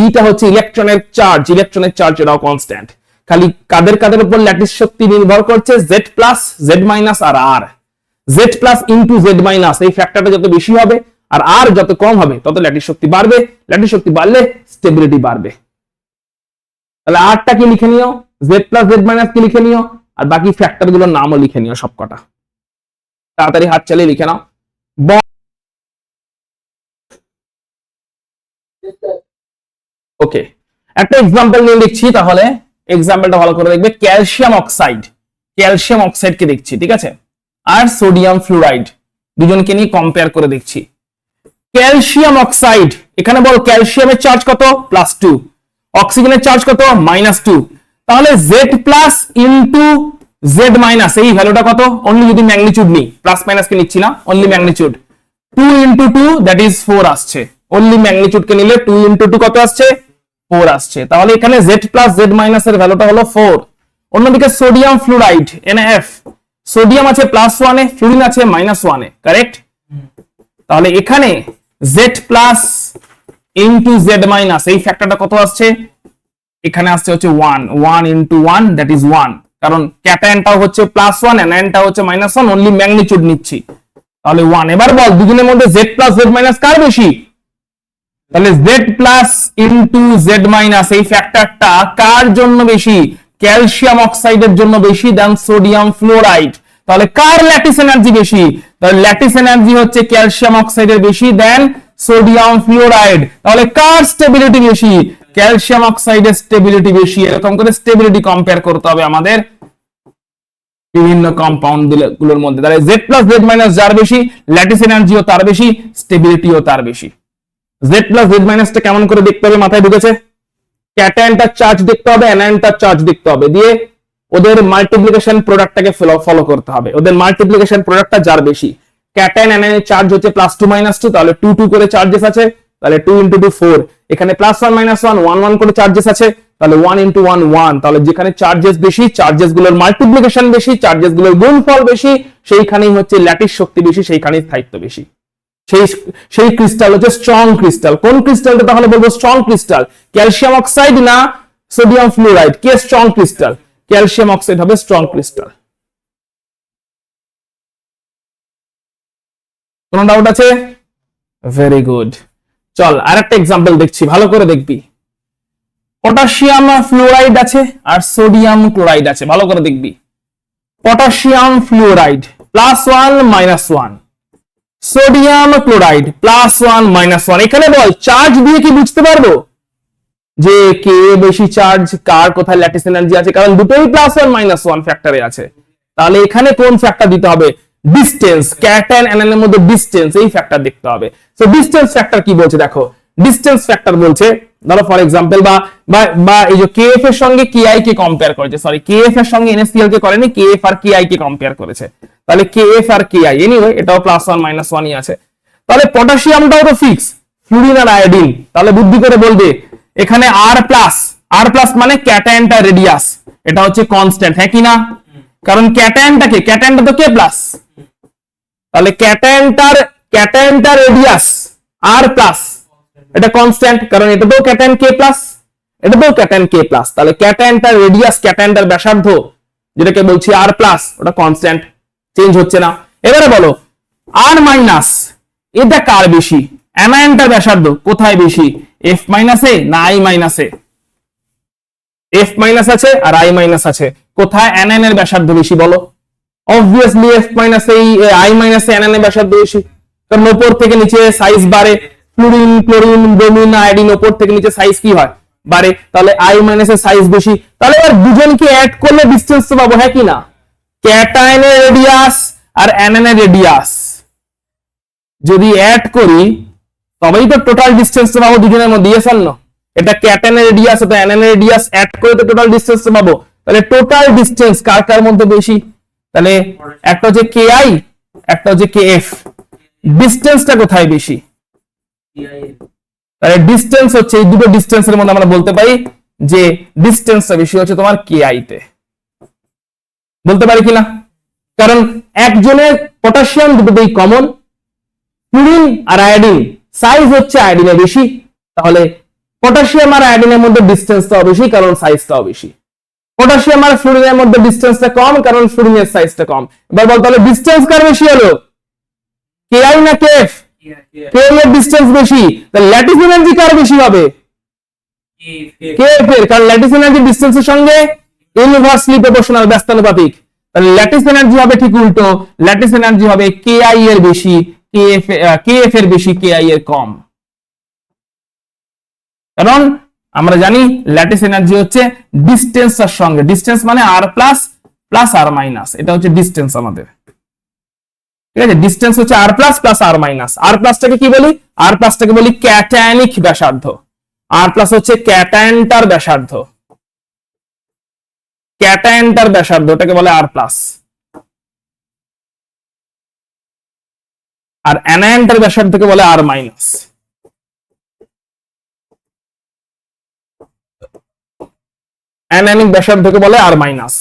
ইটা হচ্ছে ইলেকট্রনের চার্জ, এটাও কনস্ট্যান্ট। খালি কাদের কাদের উপর ল্যাটিস শক্তি নির্ভর করছে? জেড প্লাস, জেড মাইনাস আর R. Z plus into Z minus, এই ফ্যাক্টরটা যত বেশি হবে আর আর যত কম হবে তত ল্যাটিস শক্তি বাড়বে। ল্যাটিস শক্তি বাড়লে স্টেবিলিটি বাড়বে। তাহলে আরটা কি লিখে নিও, জেড প্লাস জেড মাইনাস কি লিখে নিও, আর বাকি ফ্যাক্টর গুলোর নামও লিখে নিও সবকটা। তাড়াতাড়ি হাত চালিয়ে লিখে নাও। ওকে, একটা এক্সাম্পল নিয়ে লিখছি, তাহলে এক্সাম্পলটা ভালো করে দেখবে। ক্যালসিয়াম অক্সাইডকে দেখছি, ঠিক আছে, আর সোডিয়াম ফ্লুরাইড দুজনকে নিয়ে কম্পেয়ার করে দেখছি। ক্যালসিয়াম অক্সাইড, এখানে বল ক্যালসিয়ামের চার্জ কত? +2, অক্সিজেনের চার্জ কত? -2। তাহলে Z plus into Z minus, এই ভ্যালুটা কত? অনলি যদি ম্যাগনিটিউড নিই, প্লাস মাইনাস কে নিচ্ছি না, অনলি ম্যাগনিটিউড, 2 × 2 দ্যাট ইজ 4 আসছে। অনলি ম্যাগনিটিউড কে নিলে 2 × 2 কত আসছে? 4 আসছে। তাহলে এখানে Z প্লাস Z মাইনাস এর ভ্যালুটা হলো 4। অন্যদিকে সোডিয়াম ফ্লুরাইড NaF, সোডিয়াম আছে +1 এ, ফ্লুরিন আছে -1 এ, কারেক্ট? তাহলে এখানে Z plus into Z minus, এই ফ্যাক্টরটা কত আসছে? এখানে আসছে হচ্ছে 1 × 1 দ্যাট ইজ 1, কারণ ক্যাটায়নটাও হচ্ছে +1 অ্যানায়নটাও হচ্ছে -1, অনলি ম্যাগনিটিউড নিচ্ছি, তাহলে 1। এবার বল দুজনের মধ্যে Z প্লাস Z মাইনাস কার বেশি? তাহলে Z plus into Z minus এই ফ্যাক্টরটা কার জন্য বেশি? ক্যালসিয়াম অক্সাইডের জন্য বেশি দেন সোডিয়াম ফ্লোরাইড। তাহলে কার ল্যাটিস এনার্জি বেশি? তাহলে ল্যাটিস এনার্জি হচ্ছে ক্যালসিয়াম অক্সাইডের বেশি দেন সোডিয়াম ফ্লোরাইড। তাহলে কার স্টেবিলিটি বেশি? ক্যালসিয়াম অক্সাইডের স্টেবিলিটি বেশি। এরকম করে স্টেবিলিটি কম্পেয়ার করতে হবে আমাদের বিভিন্ন কম্পাউন্ড গুলোর মধ্যে। তাহলে Z প্লাস Z মাইনাস যার বেশি, ল্যাটিস এনার্জিও তার বেশি, স্টেবিলিটিও তার বেশি। Z প্লাস Z মাইনাসটা কেমন করে দেখতে হবে? মাথায় ঢুকেছে? ক্যাটায়নটার চার্জ দেখতে হবে, অ্যানায়নটার চার্জ দেখতে হবে, দিয়ে ওদের মাল্টিপ্লিকেশন প্রোডাক্টটাকে ফলো করতে হবে। ওদের মাল্টিপ্লিকেশন প্রোডাক্টটা যার বেশি, ক্যাটায়ন অ্যানায়নের চার্জ হচ্ছে +2 -2, তাহলে 2 2 করে চার্জেস আছে, তাহলে 2 × 2 4। এখানে +1 -1 1 1 করে চার্জেস আছে, তাহলে 1 × 1 1। তাহলে যেখানে চার্জেস বেশি, চার্জেস গুলোর মাল্টিপ্লিকেশন বেশি, চার্জেস গুলোর গুণফল বেশি, সেইখানেই হচ্ছে ল্যাটিস শক্তি বেশি, সেইখানেই স্থায়িত্ব বেশি। সেই ক্রিস্টাল হচ্ছে স্ট্রং ক্রিস্টাল। কোন ক্রিস্টালটা তাহলে বলবো স্ট্রং ক্রিস্টাল? ক্যালসিয়াম অক্সাইড না সোডিয়াম ফ্লুরাইড? কে স্ট্রং ক্রিস্টাল? ক্যালসিয়াম অক্সাইড হবে স্ট্রং ক্রিস্টাল। কোনো ডাউট আছে? Very good. চল আরেকটা এক্সাম্পল দেখছি, ভালো করে দেখবি। পটাশিয়াম ফ্লোরাইড আছে আর সোডিয়াম ক্লোরাইড আছে, ভালো করে দেখবি। Potassium fluoride +1 -1, sodium chloride +1 -1। এখানে বল চার্জ দিয়ে কি বুঝতে পারবো যে কে বেশি চার্জ, কার কোথায় ল্যাটিস এনার্জি আছে? কারণ দুটোই +1 -1 ফ্যাক্টরে আছে। তাহলে এখানে কোন ফ্যাক্টর দিতে হবে? ডিসটেন্স, ক্যাটায়ন অ্যানায়নের মধ্যে ডিসটেন্স, এই ফ্যাক্টর দেখতে হবে। সো ডিসটেন্স ফ্যাক্টর কি বলছে দেখো, ডিসটেন্স ফ্যাক্টর বলছে, ধরো ফর এক্সাম্পল বা এই যে KF এর সঙ্গে KI কে কম্পেয়ার করেছে, সরি KF এর সঙ্গে NaCl কে করেনি, KF আর KI কে কম্পেয়ার করেছে। তাহলে KF আর KI, এনিওয়ে এটাও +1 -1ই আছে। তাহলে পটাশিয়ামটাও তো ফিক্স, ফ্লুরিন আর আয়োডিন, তাহলে বুদ্ধি করে বলবে এখানে R+ মানে ক্যাটায়নটা রেডিয়াস, এটা হচ্ছে কনস্ট্যান্ট, হ্যাঁ কি না? কারণ ক্যাটায়নটা তো K+, তাহলে ক্যাটায়নটার রেডিয়াস R+, এটা কনস্ট্যান্ট, কারণ এটা তো ক্যাটায়ন K+, এটা তো ক্যাটায়ন K+, তাহলে ক্যাটায়নটার রেডিয়াস, ক্যাটায়নটার ব্যাসার্ধ যেটাকে বলছি R+, ওটা কনস্ট্যান্ট, চেঞ্জ হচ্ছে না। এবারে বলো R- এটা কার বেশি? অ্যানায়নটার ব্যাসার্ধ কোথায় বেশি? F- এ না I- এ? F- আছে আর I- আছে, কোথায় অ্যানায়নের ব্যাসার্ধ বেশি বলো? অবভিয়াসলি F- এই I- অ্যানায়নের ব্যাসার্ধ বেশি, কারণ উপর থেকে নিচে সাইজ বাড়ে, ফ্লুরিন, ক্লোরিন, ব্রোমিন, আয়োডিন উপর থেকে নিচে সাইজ কি হয়? বাড়ে, তাহলে I- এর সাইজ বেশি। তাহলে এবার দুজনকে অ্যাড করলে ডিসটেন্স তো পাবো, হ্যাঁ কি না? ক্যাটায়নের রেডিয়াস আর অ্যানায়নের রেডিয়াস যদি অ্যাড করি তবেই তো টোটাল ডিসটেন্স পাবো দুজনের মধ্যে, ইয়েস অর নো? এটা ক্যাটায়নের রেডিয়াস, এটা অ্যানায়নের রেডিয়াস, অ্যাড করে তো টোটাল ডিসটেন্স পাবো। তাহলে টোটাল ডিসটেন্স কার কার মধ্যে বেশি? তাহলে একটা হচ্ছে KI, একটা হচ্ছে KF, ডিসটেন্সটা কোথায় বেশি? তাহলে ডিসটেন্স হচ্ছে এই দুটো ডিসটেন্সের মধ্যে আমরা বলতে পারি যে ডিসটেন্সটা বেশি হচ্ছে তোমার KI তে, বলতে পারি কিনা? কারণ একজনের পটাশিয়াম দুটোই কমন, ফ্লুরিন আর আয়োডিন, সাইজ হচ্ছে আয়োডিনের বেশি, তাহলে পটাশিয়াম আর আয়োডিনের মধ্যে ডিসটেন্সটাও বেশি কারণ সাইজটাও বেশি। পটাশিয়াম আর ফ্লুরিনের মধ্যে ডিসটেন্সটা কম কারণ ফ্লুরিনের সাইজটা কম। এবার বল তাহলে ডিসটেন্স কার বেশি হলো, KI না KF? KF এর ডিসটেন্স বেশি, তাহলে ল্যাটিস এনার্জি কার বেশি হবে? KF এর, কারণ ল্যাটিস এনার্জি ডিসটেন্সের সঙ্গে ইনভার্সলি প্রপোর্শনাল, ব্যস্তানুপাতিক। তাহলে ল্যাটিস এনার্জি হবে ঠিক উল্টো, ল্যাটিস এনার্জি হবে KI এর বেশি, KF এর বেশি, KI এর কম। কারণ আমরা জানি ল্যাটিস এনার্জি হচ্ছে ডিস্টেন্সের সঙ্গে, ডিস্টেন্স মানে R plus plus R minus, এটা হচ্ছে ডিস্টেন্স আমাদের, ঠিক আছে? ডিস্টেন্স হচ্ছে R plus plus R minus. R প্লাসটাকে কি বলি? R প্লাসটাকে বলি ক্যাটায়নিক ব্যাসার্ধ। R প্লাস হচ্ছে ক্যাটায়নটার ব্যাসার্ধ, ক্যাটায়নটার ব্যাসার্ধ ওটাকে বলে R প্লাস। আর অ্যানায়নটার ব্যাসার্ধকে বলে R মাইনাস। অ্যানায়নিক ব্যাসার্ধকে বলে R মাইনাস।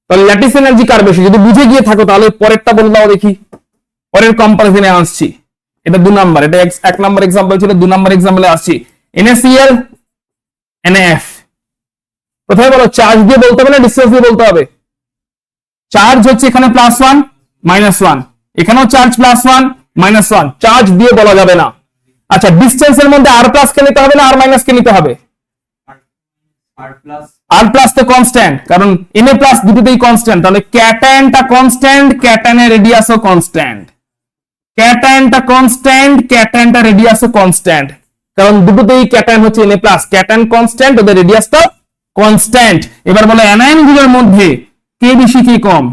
তাহলে ল্যাটিস এনার্জি কার বেশি? যদি বুঝে গিয়ে থাকো তাহলে পরেরটা বলে দাও দেখি, পরের কম্পারিজনে আসছি। এটা 2 নাম্বার, এটা 1 নাম্বার एग्जांपल ছিল, 2 নাম্বার एग्जांपले আসছি। NaCl NaF, প্রথমে বলো চার্জ দিয়ে বলতে হবে না ডিসটেন্স দিয়ে বলতে হবে? চার্জ হচ্ছে এখানে +1 -1, এখানেও চার্জ +1 -1, চার্জ দিয়ে বলা যাবে না। আচ্ছা, ডিসটেন্সের মধ্যে R প্লাস কে নিতে হবে না R মাইনাস কে নিতে হবে? R প্লাস তো কনস্ট্যান্ট, কারণ Na প্লাস দুটোতেই কনস্ট্যান্ট, তাহলে ক্যাটায়নটা কনস্ট্যান্ট, ক্যাটায়নের রেডিয়াসও কনস্ট্যান্ট। ক্যাটায়নটা কনস্ট্যান্ট, ক্যাটায়নটা রেডিয়াসও কনস্ট্যান্ট, কারণ দুটোতেই ক্যাটায়ন হচ্ছে Na প্লাস, ক্যাটায়ন কনস্ট্যান্ট, ওদের রেডিয়াসটা কনস্ট্যান্ট। এবার বলে অ্যানায়নগুলোর মধ্যে কে বেশি কে কম?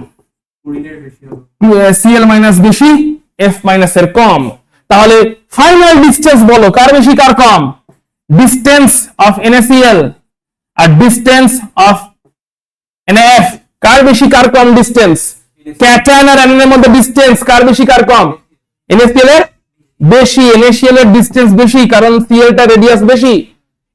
Cl মাইনাস বেশি, F মাইনাস এর কম। তাহলে ফাইনাল ডিসটেন্স বলো কার বেশি কার কম? ডিসটেন্স অফ NaCl আর ডিসটেন্স অফ NaF কার বেশি কার কম ডিসটেন্স? ক্যাটায়ন আর অ্যানায়নের মধ্যে ডিসটেন্স কার বেশি কার কম? NaCl এর বেশি, NaCl এর ডিসটেন্স বেশি, কারণ Cl টা রেডিয়াস বেশি।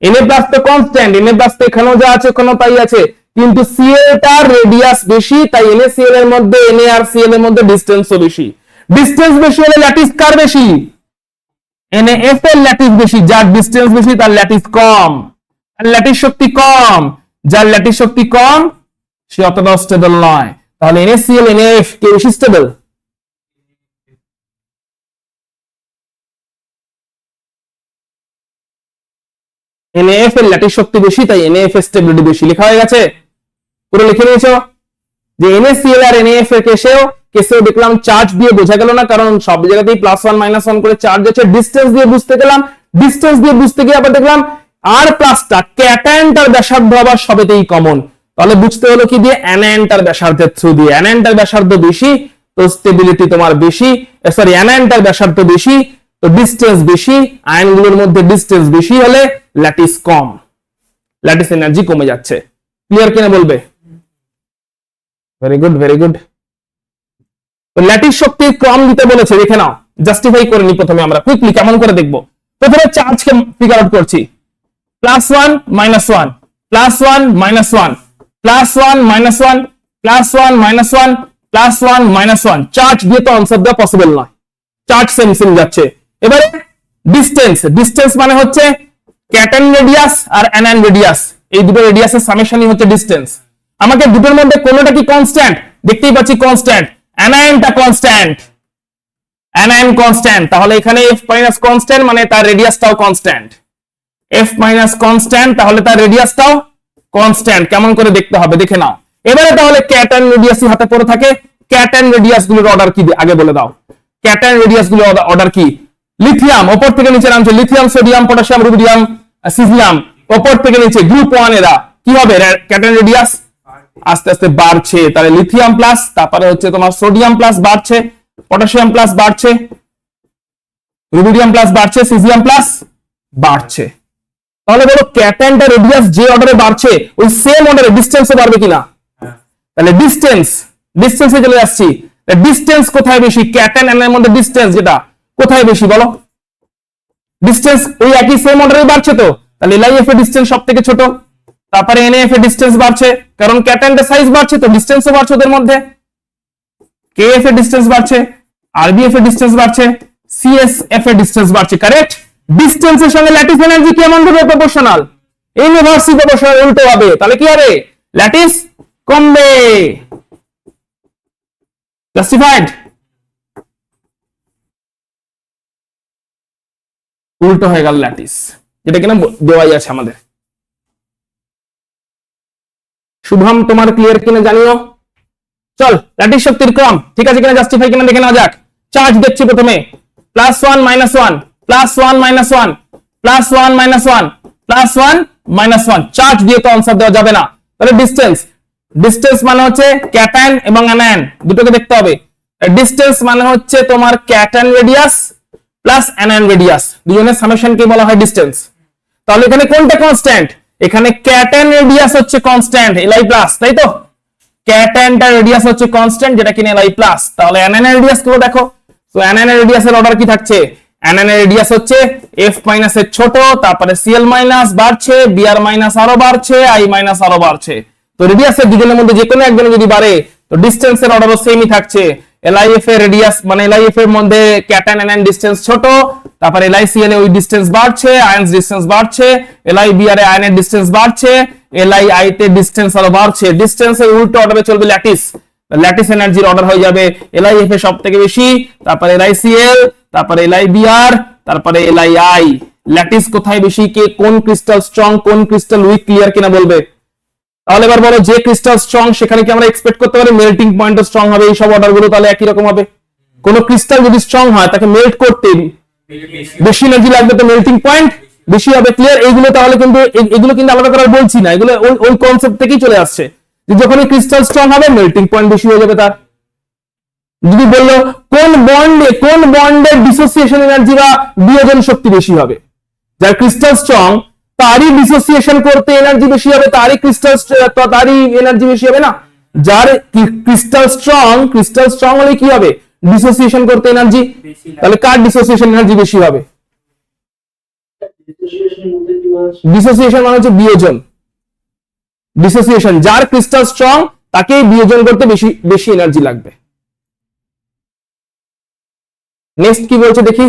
Na প্লাস তো কনস্ট্যান্ট, Na প্লাস তো এখানেও যা আছে ওখানেও তাই আছে, কিন্তু Cl টার রেডিয়াস বেশি, তাই NaCl এর মধ্যে Na আর Cl এর মধ্যে ডিসটেন্সও বেশি। ডিসটেন্স বেশি হলে ল্যাটিস কার বেশি? NaF এর ল্যাটিস বেশি, যার ডিসটেন্স বেশি তার ল্যাটিস কম, আর ল্যাটিস শক্তি কম, যার ল্যাটিস শক্তি কম সে অতটা স্টেবল নয়। তাহলে NaCl NaF কে বেশি স্টেবল? NaF এর ল্যাটিস শক্তি বেশি, তাই NaF এর স্টেবিলিটি বেশি। লেখা হয়ে গেছে? পুরো লিখে নিয়েছো যে NaCl আর NaF এর কেসেও দেখলাম চার্জ দিয়ে বোঝা গেল না, কারণ সব জায়গাতেই +1 -1 করে চার্জ আছে। ডিসটেন্স দিয়ে বুঝতে গেলাম, ডিসটেন্স দিয়ে বুঝতে গিয়ে আবার দেখলাম R প্লাসটা ক্যাটায়নটার ব্যাসার্ধ আবার সবেতেই কমন, তাহলে বুঝতে হলো কি দিয়ে? অ্যানায়নটার ব্যাসার্ধের থ্রু দিয়ে। অ্যানায়নটার ব্যাসার্ধ বেশি তো স্টেবিলিটি তোমার বেশি, সরি অ্যানায়নটার ব্যাসার্ধ বেশি তো ডিসটেন্স বেশি, আয়নগুলোর মধ্যে ডিসটেন্স বেশি হলে ল্যাটিস কম, ল্যাটিস এনার্জি কমে যাচ্ছে। ক্লিয়ার কিনা বলবে? Very good, very good. তো ল্যাটিস শক্তি কম দিতে বলেছে, দেখে নাও, জাস্টিফাই করে নি প্রথমে আমরা কুইকলি, কেমন করে দেখবো। প্রথমে চার্জকে ফিগার আউট করছি, +1 -1 +1 -1 +1 -1 +1 -1 +1 -1, চার্জ দিয়ে তো আনসার দেওয়া পসিবল নয়, চার্জ সেম সেম যাচ্ছে। এবারে ডিসটেন্স, ডিসটেন্স মানে হচ্ছে ক্যাটায়ন রেডিয়াস আর অ্যানায়ন রেডিয়াস, এই দুটো রেডিয়াসের সামেশনই হচ্ছে ডিসটেন্স। আমাকে দুটোর মধ্যে কোনটা কি কনস্ট্যান্ট? দেখতেই পাচ্ছি কনস্ট্যান্ট, অ্যানায়নটা কনস্ট্যান্ট, অ্যানায়ন কনস্ট্যান্ট, তাহলে এখানে F মাইনাস কনস্ট্যান্ট মানে তার রেডিয়াসটাও কনস্ট্যান্ট। F মাইনাস কনস্ট্যান্ট তাহলে তার রেডিয়াসটাও কনস্ট্যান্ট। কেমন করে দেখতে হবে দেখে নাও। এবারে তাহলে ক্যাটায়ন রেডিয়াসই হাতে পড়ে থাকে, ক্যাটায়ন রেডিয়াস গুলোর অর্ডার কি আগে বলে দাও। ক্যাটায়ন রেডিয়াস গুলোর অর্ডার কি? লিথিয়াম ওপর থেকে নিচে নামছে, lithium, sodium, potassium, rubidium, caesium, ওপর থেকে নিচে গ্রুপ 1 এরা কি হবে? ক্যাটায়ন রেডিয়াস আস্তে আস্তে বাড়ছে, তাহলে লিথিয়াম প্লাস, তারপরে হচ্ছে তোমার সোডিয়াম প্লাস বাড়ছে, পটাশিয়াম প্লাস বাড়ছে, রুবিডিয়াম প্লাস বাড়ছে, সিজিয়াম প্লাস বাড়ছে। তাহলে বলো ক্যাটায়নটা রেডিয়াস যে অর্ডারে বাড়ছে ওই সেম অর্ডারে ডিসটেন্সও বাড়বে কিনা? তাহলে ডিসটেন্সে চলে আসছি। ডিসটেন্স কোথায় বেশি? ক্যাটায়ন অ্যানায়নের মধ্যে ডিসটেন্স যেটা কোথায় বেশি বলো? ডিসটেন্স ওই একই সেম অর্ডারে বাড়ছে তো, তাহলে LiF এর ডিসটেন্স সবথেকে ছোট, তারপরে NaF এর ডিসটেন্স বাড়ছে, কারণ ক্যাটায়নটা সাইজ বাড়ছে তো ডিসটেন্সও বাড়ছে ওদের মধ্যে। KF এর ডিসটেন্স বাড়ছে, RBF এর ডিসটেন্স বাড়ছে, CSF এর ডিসটেন্স বাড়ছে। কারেক্ট? ডিসটেন্সের সঙ্গে ল্যাটিস এনার্জি কেমন ভাবে প্রপোর্শনাল? ইনভার্সলি প্রপোর্শনাল, উল্টো হবে। তাহলে কি হবে? ল্যাটিস কমবে। জাস্টিফাইড? উল্টো হয়ে গেল ল্যাটিস, যেটা কিনা দেওয়াই আছে আমাদের। শুভম তোমার ক্লিয়ার কিনা জানিও। চল ল্যাটিস শক্তির ক্রম ঠিক আছে কিনা জাস্টিফাই কিনা দেখে নেওয়া যাক। চার্জ দেখছি প্রথমে +1 -1 +1 -1 +1 -1 +1 -1 চার্জ দিয়ে তো আনসার দেওয়া যাবে না। তাহলে ডিসটেন্স মানে হচ্ছে ক্যাটায়ন এবং অ্যানায়ন দুটোকে দেখতে হবে। ডিসটেন্স মানে হচ্ছে তোমার cation radius plus anion radius দুজনের সামেশনকে বলা হয় ডিসটেন্স। তাহলে এখানে কোনটা কনস্ট্যান্ট? এখানে ক্যাটায়ন রেডিয়াস হচ্ছে কনস্ট্যান্ট Li+, তাই তো? ক্যাটায়নটার রেডিয়াস হচ্ছে কনস্ট্যান্ট যেটা কিনা Li+। তাহলে অ্যানায়ন রেডিয়াস গুলো দেখো। তো অ্যানায়ন রেডিয়াসের অর্ডার কি থাকছে? অ্যানায়ন রেডিয়াস হচ্ছে F- এর ছোট, তারপরে Cl- বাড়ছে, Br- আরো বাড়ছে, I- আরো বাড়ছে। তো রেডিয়াসের দুজনের মধ্যে যে কোনো একজনের যদি বাড়ে তো ডিসটেন্সের অর্ডারও সেমই থাকছে। LiF এর রেডিয়াস মানে LiF এর মধ্যে ক্যাটায়ন অ্যানায়ন ডিসটেন্স ছোট, তারপরে LiCl এ ওই ডিসটেন্স বাড়ছে, আয়নস ডিসটেন্স বাড়ছে, LiBr এ আয়নের ডিসটেন্স বাড়ছে, LiI তে ডিসটেন্স আরো বাড়ছে। ডিসটেন্সের উল্টো অর্ডারে চলবে ল্যাটিস। ল্যাটিস এনার্জির অর্ডার হয়ে যাবে LiF এর সবথেকে বেশি, তারপরে LiCl, তারপরে LiBr, তারপরে LiI। ল্যাটিস কোথায় বেশি, কে কোন ক্রিস্টাল স্ট্রং কোন ক্রিস্টাল উইক ক্লিয়ার কিনা বলবে। তাহলে এবার বলো যে ক্রিস্টাল স্ট্রং সেখানে কি আমরা এক্সপেক্ট করতে পারি মেল্টিং পয়েন্টও স্ট্রং হবে? এই সব অর্ডার গুলো তাহলে একই রকম হবে। কোন ক্রিস্টাল যদি স্ট্রং হয় তাকে মেল্ট করতে বেশি এনার্জি লাগবে, তো মেল্টিং পয়েন্ট বেশি হবে। ক্লিয়ার? এইগুলো তাহলে কিন্তু এগুলো কিন্তু আলাদা করে বলছি না, এগুলো ওই কনসেপ্ট থেকেই চলে আসছে যে যখন ক্রিস্টাল স্ট্রং হবে মেল্টিং পয়েন্ট বেশি হয়ে যাবে তার। যদি বললো কোন বন্ডের ডিসোসিয়েশন এনার্জি বা বিয়োজন শক্তি বেশি হবে, যার ক্রিস্টাল স্ট্রং তারই ডিসোসিয়েশন করতে এনার্জি বেশি হবে, তারই এনার্জি বেশি হবে না। যার ক্রিস্টাল স্ট্রং হলে কি হবে ডিসোসিয়েশন করতে এনার্জি, তাহলে কার ডিসোসিয়েশন এনার্জি বেশি হবে? ডিসোসিয়েশন মানে হচ্ছে বিয়োজন। ডিসোসিয়েশন যার ক্রিস্টাল স্ট্রং তাকে বিয়োজন করতে বেশি এনার্জি লাগবে। নেক্সট কি বলছে দেখি।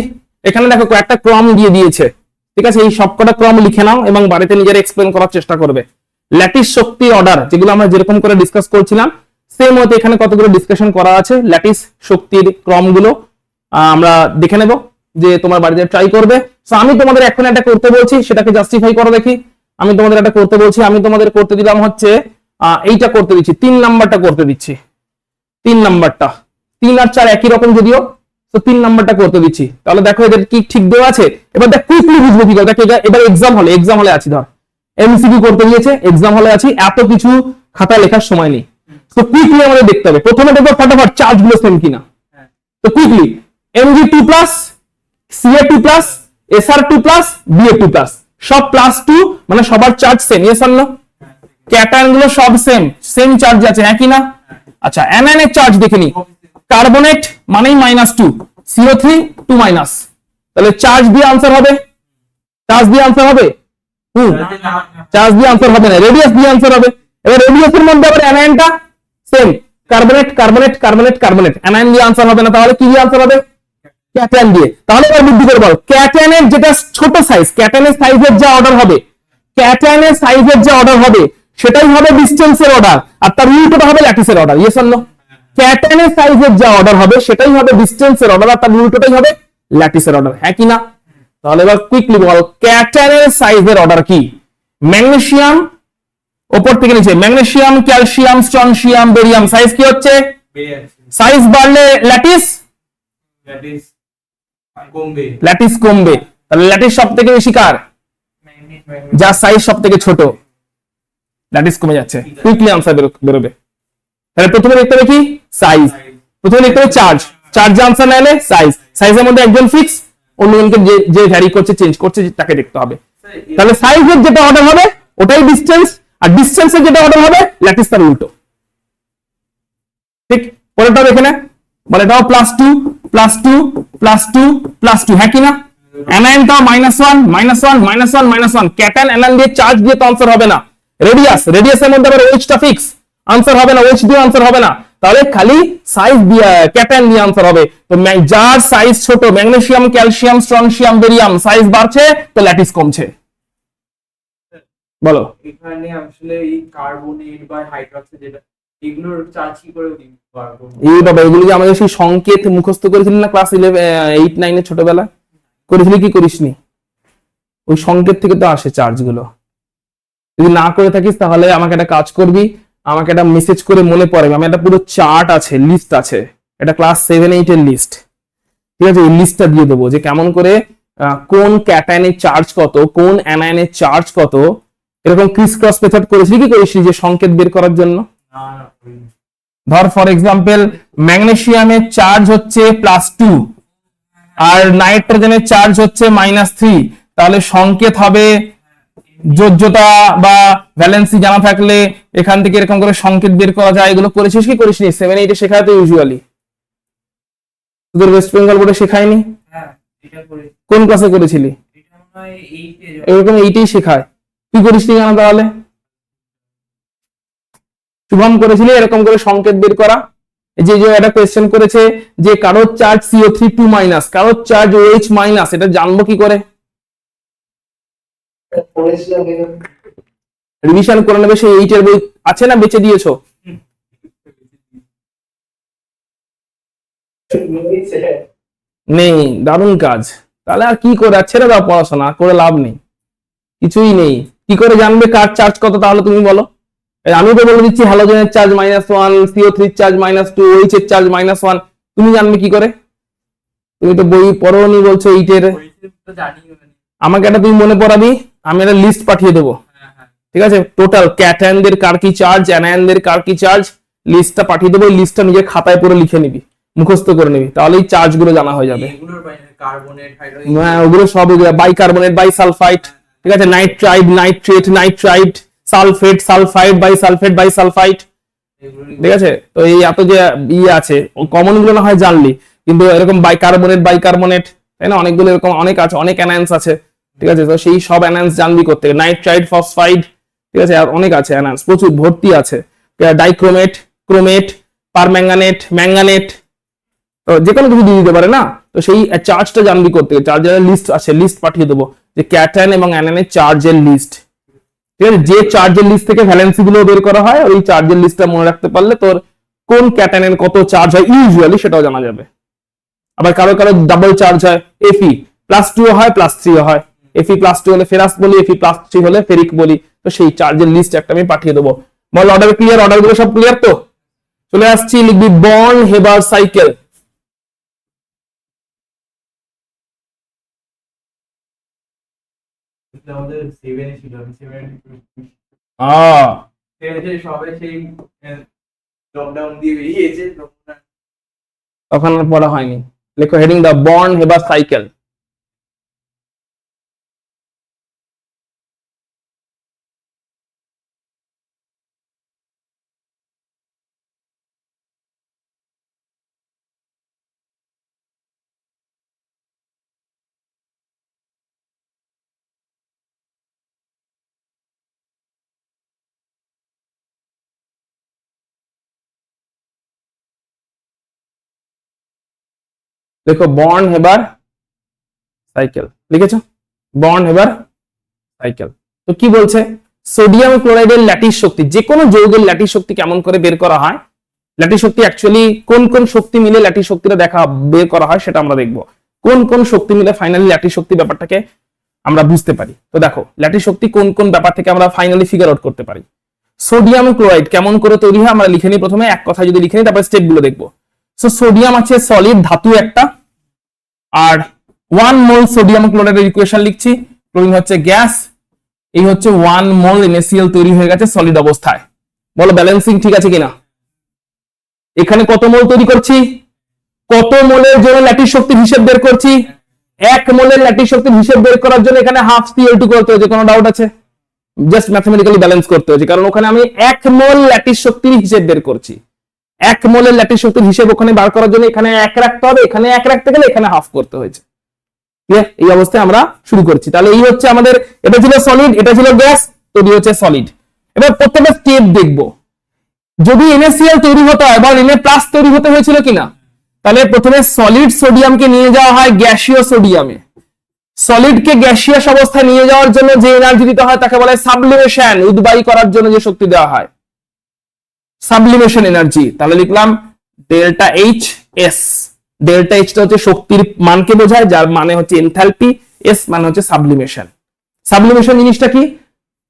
এখানে দেখো কয়েকটা ক্রম দিয়ে দিয়েছে, ঠিক আছে? এই সবকটা ক্রম লিখে নাও এবং বাড়িতে নিজেরা এক্সপ্লেন করার চেষ্টা করবে। ল্যাটিস শক্তির অর্ডার যেগুলো আমরা যেরকম করে ডিসকাস করছিলাম সেম মতে এখানে কতগুলো ডিসকাশন করা আছে। ল্যাটিস শক্তির ক্রমগুলো আমরা দেখে নেব, যে তোমার বাড়িতে ট্রাই করবে। সো আমি তোমাদের এখন একটা করতে বলছি, সেটাকে জাস্টিফাই করো দেখি। আমি তোমাদের একটা করতে বলছি, আমি তোমাদের করতে দিলাম হচ্ছে এইটা করতে দিচ্ছি, 3 নাম্বারটা করতে দিচ্ছি। 3 নাম্বারটা 3 আর 4 একই রকম যদিও, তো 3 নাম্বারটা করতে দিচ্ছি। তাহলে দেখো এদের কি ঠিক দেওয়া আছে। এবার দেখ কুইকলি বুঝবো কি করে। দেখ এবার এক্সাম হলে আছি, ধর এমসিকিউ করতে দিয়েছে, এক্সাম হলে আছি, এত কিছু খাতা লেখার সময় নেই। তো কুইকলি আমাদের দেখতে হবে। প্রথমে দেখবো ফটাফট চার্জ গুলো সেম কিনা। তো quickly Mg2+, Ca2+, Sr2+, Ba2+, সব +2 মানে সবার charge same. Yes or no? Cation গুলো সব সেম চার্জ আছে, একই না? আচ্ছা অ্যানায়ন এর চার্জ দেখে নি। কার্বনেট মানেই -2, CO3 2-, তাহলে চার্জ দিয়ে আনসার হবে? চার্জ দিয়ে আনসার হবে? চার্জ দিয়ে আনসার হবে না, রেডিয়াস দিয়ে আনসার হবে। এবার রেডিয়াসের মধ্যে আবার অ্যানায়নটা সেম, কার্বনেট অ্যানায়ন দিয়ে আনসার হবে না, তাহলে কি দিয়ে আনসার হবে? ক্যাটায়ন দিয়ে। তাহলে এবার বুদ্ধি করে বল, ক্যাটায়নের যেটা ছোট সাইজ, ক্যাটায়নের সাইজের যা অর্ডার হবে, সেটাই হবে ডিসটেন্সের অর্ডার, আর তার উল্টোটা হবে ল্যাটিসের অর্ডার। Yes or no? ক্যাটায়নের সাইজের যা অর্ডার হবে সেটাই হবে ডিসটেন্সের অর্ডার, আর তার উল্টোটাই হবে ল্যাটিসের অর্ডার, হ্যাঁ কি না? তাহলে এবার কুইকলি বল ক্যাটায়নের সাইজের অর্ডার কি? ম্যাগনেসিয়াম উপর থেকে নিচে, magnesium, calcium, strontium, barium, size কি হচ্ছে? সাইজ বাড়লে ল্যাটিস কমবে। তাহলে ল্যাটিস সব থেকে বেশি কার? যার সাইজ সব থেকে ছোট, ল্যাটিস কমে যাচ্ছে। কুইকলি আনসার বেরোবে। তাহলে প্রথমে দেখতে হবে কি? সাইজ। প্রথমে দেখতে হবে চার্জ আনসার না এলে সাইজের মধ্যে একজন ফিক্স, অন্যজনকে যে ভ্যারি করছে চেঞ্জ করছে তাকে দেখতে হবে। তাহলে সাইজের যেটা অর্ডার হবে ওটাই ডিসটেন্স, আর ডিসটেন্সের যেটা অর্ডার হবে ল্যাটিস তার উল্টো। ঠিক পরেরটা এখানে বলে দাও +2 +2 +2 +2, হ্যাঁ কি না? অ্যানায়নটাও -1 ক্যাটায়ন অ্যানায়ন দিয়ে চার্জ দিয়ে তো আনসার হবে না। রেডিয়াসের মধ্যে আবার OH-টা ফিক্স, আনসার হবে না, OH দিয়ে আনসার হবে না, তাহলে খালি সাইজ দিয়ে ক্যাটায়ন দিয়ে আনসার হবে। তো যার সাইজ ছোট, magnesium, calcium, strontium, barium, size বাড়ছে তো ল্যাটিস কমছে। বলো এখানে আসলে এই কার্বনেট বা হাইড্রক্সাইড যেটা এগুলোর চার্জ কি করে দিতে পারবো? এই বাবা এগুলো যে আমাদের সেই সংকেত মুখস্থ করেছিলি না ক্লাস 8-9 এ ছোটবেলা, করেছিলি কি করিসনি? ওই সংকেত থেকে তো আসে চার্জ গুলো। যদি না করে থাকিস তাহলে আমাকে একটা কাজ করবি, আমাকে একটা মেসেজ করে মনে পড়ে, আমি একটা পুরো চার্ট আছে, লিস্ট আছে, এটা ক্লাস 7-8 এর লিস্ট, ঠিক আছে? এই লিস্টটা দিয়ে দেবো যে কেমন করে কোন ক্যাটায়নের চার্জ কত, কোন অ্যানায়নের চার্জ কত, এরকম ক্রিস ক্রস মেথড করেছি কি করেছি যে সংকেত বের করার জন্য। ধর ফর এক্সাম্পল ম্যাগনেসিয়ামের চার্জ হচ্ছে +2 আর নাইট্রোজেনের চার্জ হচ্ছে -3, তাহলে সংকেত হবে যোজ্যতা বা ভ্যালেন্সি জানা থাকলে এখান থেকে এরকম করে সংকেত বের করা যায়। এগুলো করেছিস কি করিসনি? 7-8 এ শেখায় তো ইউজুয়ালি, তোদের ওয়েস্ট বেঙ্গল বোর্ডে শেখায়নি? কোন ক্লাসে করেছিলি? এরকম 8এই শেখায়, তুই করিসনি কেন তাহলে? শুভম করেছিলি এরকম করে সংকেত বের করা। যে একটা কোয়েশ্চেন করেছে যে কারোর চার্জ CO3 2-, কারোর চার্জ OH-, এটা জানবো কি করে? রিভিশন করে নেবে, সেই 8 এর বই আছে না, বেঁচে দিয়েছো? নেই, দারুণ কাজ। তাহলে আর কি করে, ছেড়ে দাও পড়াশোনা করে, লাভ নেই, কিছুই নেই। কি করে জানবে কার চার্জ কত? তাহলে তুমি বলো। আমি তো বলে দিচ্ছি হ্যালোজেনের চার্জ -1, CO3 চার্জ -2, OH এর চার্জ -1, তুমি জানবে কি করে? তুমি তো বই পড়োনি বলছো 8 এর। আমাকে একটা তুমি মনে পড়াবি, আমি একটা লিস্ট পাঠিয়ে দেবো, ঠিক আছে? টোটাল ক্যাটায়নদের কার কি চার্জ, অ্যানায়নদের কার কি চার্জ, লিস্টটা পাঠিয়ে দেবো। লিস্টটা নিজের খাতায় পড়ে লিখে নিবি, মুখস্থ করে নিবি, তাহলে এই চার্জ গুলো জানা হয়ে যাবে। হ্যাঁ, ওগুলো সব বাইকার্বনেট, বাইসালফাইড, ঠিক আছে? Nitride, nitrate, nitride, sulphate, sulphide, bisulphate, bisulphide, ঠিক আছে? তো এই এত যে আছে, কমন গুলো না হয় জানলি, কিন্তু এরকম বাইকার্বনেট, বাইকার্বনেট, তাই না? অনেকগুলো এরকম অনেক আছে, অনেক অ্যানায়ন্স আছে, ঠিক আছে? তো সেই সব অ্যানায়ন্স জানবি করতে, নাইট্রাইড, ফসফাইড, ঠিক আছে? আর অনেক আছে অ্যানায়ন্স, প্রচুর ভর্তি আছে, ডাইক্রোমেট, ক্রোমেট, পারম্যাঙ্গানেট, ম্যাঙ্গানেট, তো যে কোনো কিছু দিয়ে দিতে পারে না। তো সেই চার্জটা জানবি করতে, চার্জের লিস্ট আছে, লিস্ট পাঠিয়ে দেবো যে ক্যাটায়ন এবং অ্যানায়নের চার্জের লিস্ট, ঠিক আছে? যে চার্জের লিস্ট থেকে ভ্যালেন্সি গুলো বের করা হয়, ওই চার্জের লিস্টটা মনে রাখতে পারলে তোর কোন ক্যাটায়নের কত চার্জ হয় ইউজুয়ালি সেটাও জানা যাবে। আবার কারো কারো ডাবল চার্জ হয়, Fe +2 হয়, +3 হয়। Fe +2 হলে ফেরাস বলি, Fe +3 হলে ফেরিক বলি। তো সেই চার্জের লিস্ট একটা আমি পাঠিয়ে দেবো। বল অর্ডার ক্লিয়ার? অর্ডার গুলো সব ক্লিয়ার তো? চলে আসছি, লিখবি বর্ন হেবার সাইকেল। তখন আর পড়া হয়নি। লেখো heading the Born Haber cycle. দেখো বর্ন হেবার সাইকেল লিখেছো, বর্ন হেবার সাইকেল। তো কি বলছে? সোডিয়াম ক্লোরাইডের ল্যাটিস শক্তি, যে কোনো যৌগের ল্যাটিস শক্তি কেমন করে বের করা হয়, ল্যাটিস শক্তি অ্যাকচুয়ালি কোন কোন শক্তি মিলে ল্যাটিস শক্তিটা বের করা হয় সেটা আমরা দেখবো। কোন কোন শক্তি মিলে ফাইনালি ল্যাটিস শক্তি ব্যাপারটাকে আমরা বুঝতে পারি। তো দেখো ল্যাটিস শক্তি কোন কোন ব্যাপার থেকে আমরা ফাইনালি ফিগার আউট করতে পারি। সোডিয়াম ক্লোরাইড কেমন করে তৈরি হয় আমরা লিখে নিই প্রথমে, এক কথা যদি লিখে নিই, তারপর স্টেপ গুলো দেখবো। সো সোডিয়াম আছে সলিড ধাতু একটা, আর 1 মোল সোডিয়াম ক্লোরাইডের ইকুয়েশন লিখছি। ক্লোরিন হচ্ছে গ্যাস, এই হচ্ছে 1 মোল NaCl তৈরি হয়ে গেছে সলিড অবস্থায়। বলো ব্যালেন্সিং ঠিক আছে কিনা? এখানে কত মোল তৈরি করছি? কত মোলের জন্য ল্যাটিস শক্তির হিসেব বের করছি? 1 মোলের ল্যাটিস শক্তির হিসেব বের করার জন্য এখানে হাফ Cl2 করতে হয়েছে। কোনো ডাউট আছে? জাস্ট ম্যাথমেটিক্যালি ব্যালেন্স করতে হয়েছে, কারণ ওখানে আমি 1 মোল ল্যাটিস শক্তির হিসেব বের করছি। 1 মোলের ল্যাটিস শক্তির হিসেব ওখানে বার করার জন্য এখানে 1 রাখতে হবে, এখানে 1 রাখতে গেলে এখানে হাফ করতে হয়েছে। এই অবস্থায় আমরা শুরু করছি। তাহলে এই হচ্ছে আমাদের, এটা ছিল সলিড, এটা ছিল গ্যাস, তৈরি হচ্ছে সলিড। এবার প্রত্যেকটা স্টেপ দেখবো। যদি NaCl তৈরি হতে হয় বা Na+ তৈরি হতে হয়েছিল কিনা, তাহলে প্রথমে সলিড সোডিয়ামকে নিয়ে যাওয়া হয় গ্যাসীয় সোডিয়ামে। সলিডকে গ্যাসিয়াস অবস্থায় নিয়ে যাওয়ার জন্য যে এনার্জি দিতে হয় তাকে বলা হয় সাবলিমেশন, উদ্বায়ী করার জন্য যে শক্তি দেওয়া হয় সাবলিমেশন এনার্জি। তাহলে লিখলাম ডেল্টা এইচ এস। ডেল্টা এইচটা হচ্ছে শক্তির মানকে বোঝায়, যার মানে হচ্ছে এনথালপি, এস মানে হচ্ছে সাবলিমেশন। সাবলিমেশন জিনিসটা কি?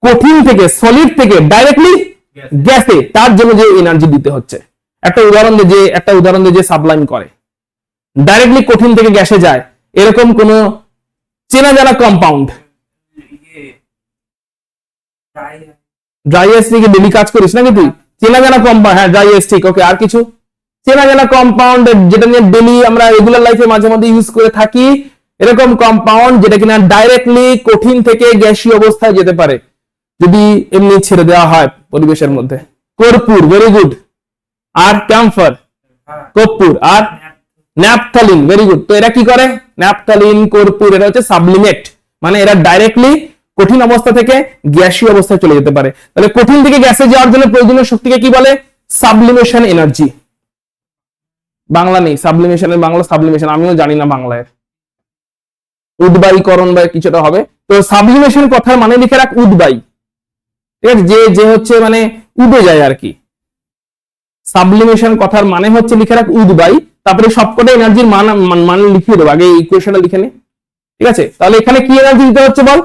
কঠিন থেকে, সলিড থেকে ডাইরেক্টলি গ্যাসে, তার জন্য যে এনার্জি দিতে হচ্ছে। একটা উদাহরণ দিয়ে যে সাবলাইম করে, ডাইরেক্টলি কঠিন থেকে গ্যাসে যায়, এরকম কোন চেনা জানা কম্পাউন্ড। ড্রাই আইস নিয়ে ডেলি কাজ করিস নাকি তুই? চেনা জানা কম্পাউন্ড, হ্যাঁ ড্রাই আইস, ঠিক। ওকে, আর কিছু চেনা জানা কম্পাউন্ড যেটা নিয়ে ডেলি আমরা রেগুলার লাইফে মাঝে মধ্যে ইউজ করে থাকি, এরকম কম্পাউন্ড যেটা কিনা ডাইরেক্টলি কঠিন থেকে গ্যাসীয় অবস্থায় যেতে পারে যদি এমনি ছেড়ে দেওয়া হয় পরিবেশের মধ্যে। কর্পূর, ভেরি গুড। আর ক্যাম্ফর, কর্পূর। আর ন্যাপথলিন, ভেরি গুড। তো এরা কি করে? ন্যাপথলিন, কর্পূর, এরা হচ্ছে সাবলিমেট, মানে এরা ডাইরেক্টলি কঠিন অবস্থা থেকে গ্যাসীয় অবস্থায় চলে যেতে পারে। তাহলে কঠিন থেকে গ্যাসে যাওয়ার জন্য প্রয়োজনীয় শক্তিকে কি বলে? Sublimation energy. বাংলা নেই সাবলিমেশনের, বাংলা সাবলিমেশন আমিও জানি না বাংলায়, উদ্বায়ীকরণ বা কিছুটা হবে। তো সাবলিমেশন কথার মানে লিখে রাখ উদ্বায়ী, ঠিক আছে? যে হচ্ছে মানে উবে যায় আর কি। সাবলিমেশন কথার মানে হচ্ছে লিখে রাখ উদ্বায়ী, তারপরে সবকটা এনার্জির মান লিখিয়ে দেবো, আগে এই ইকুয়েশনটা লিখে নে, ঠিক আছে? তাহলে এখানে কি এনার্জি দিতে হচ্ছে বল?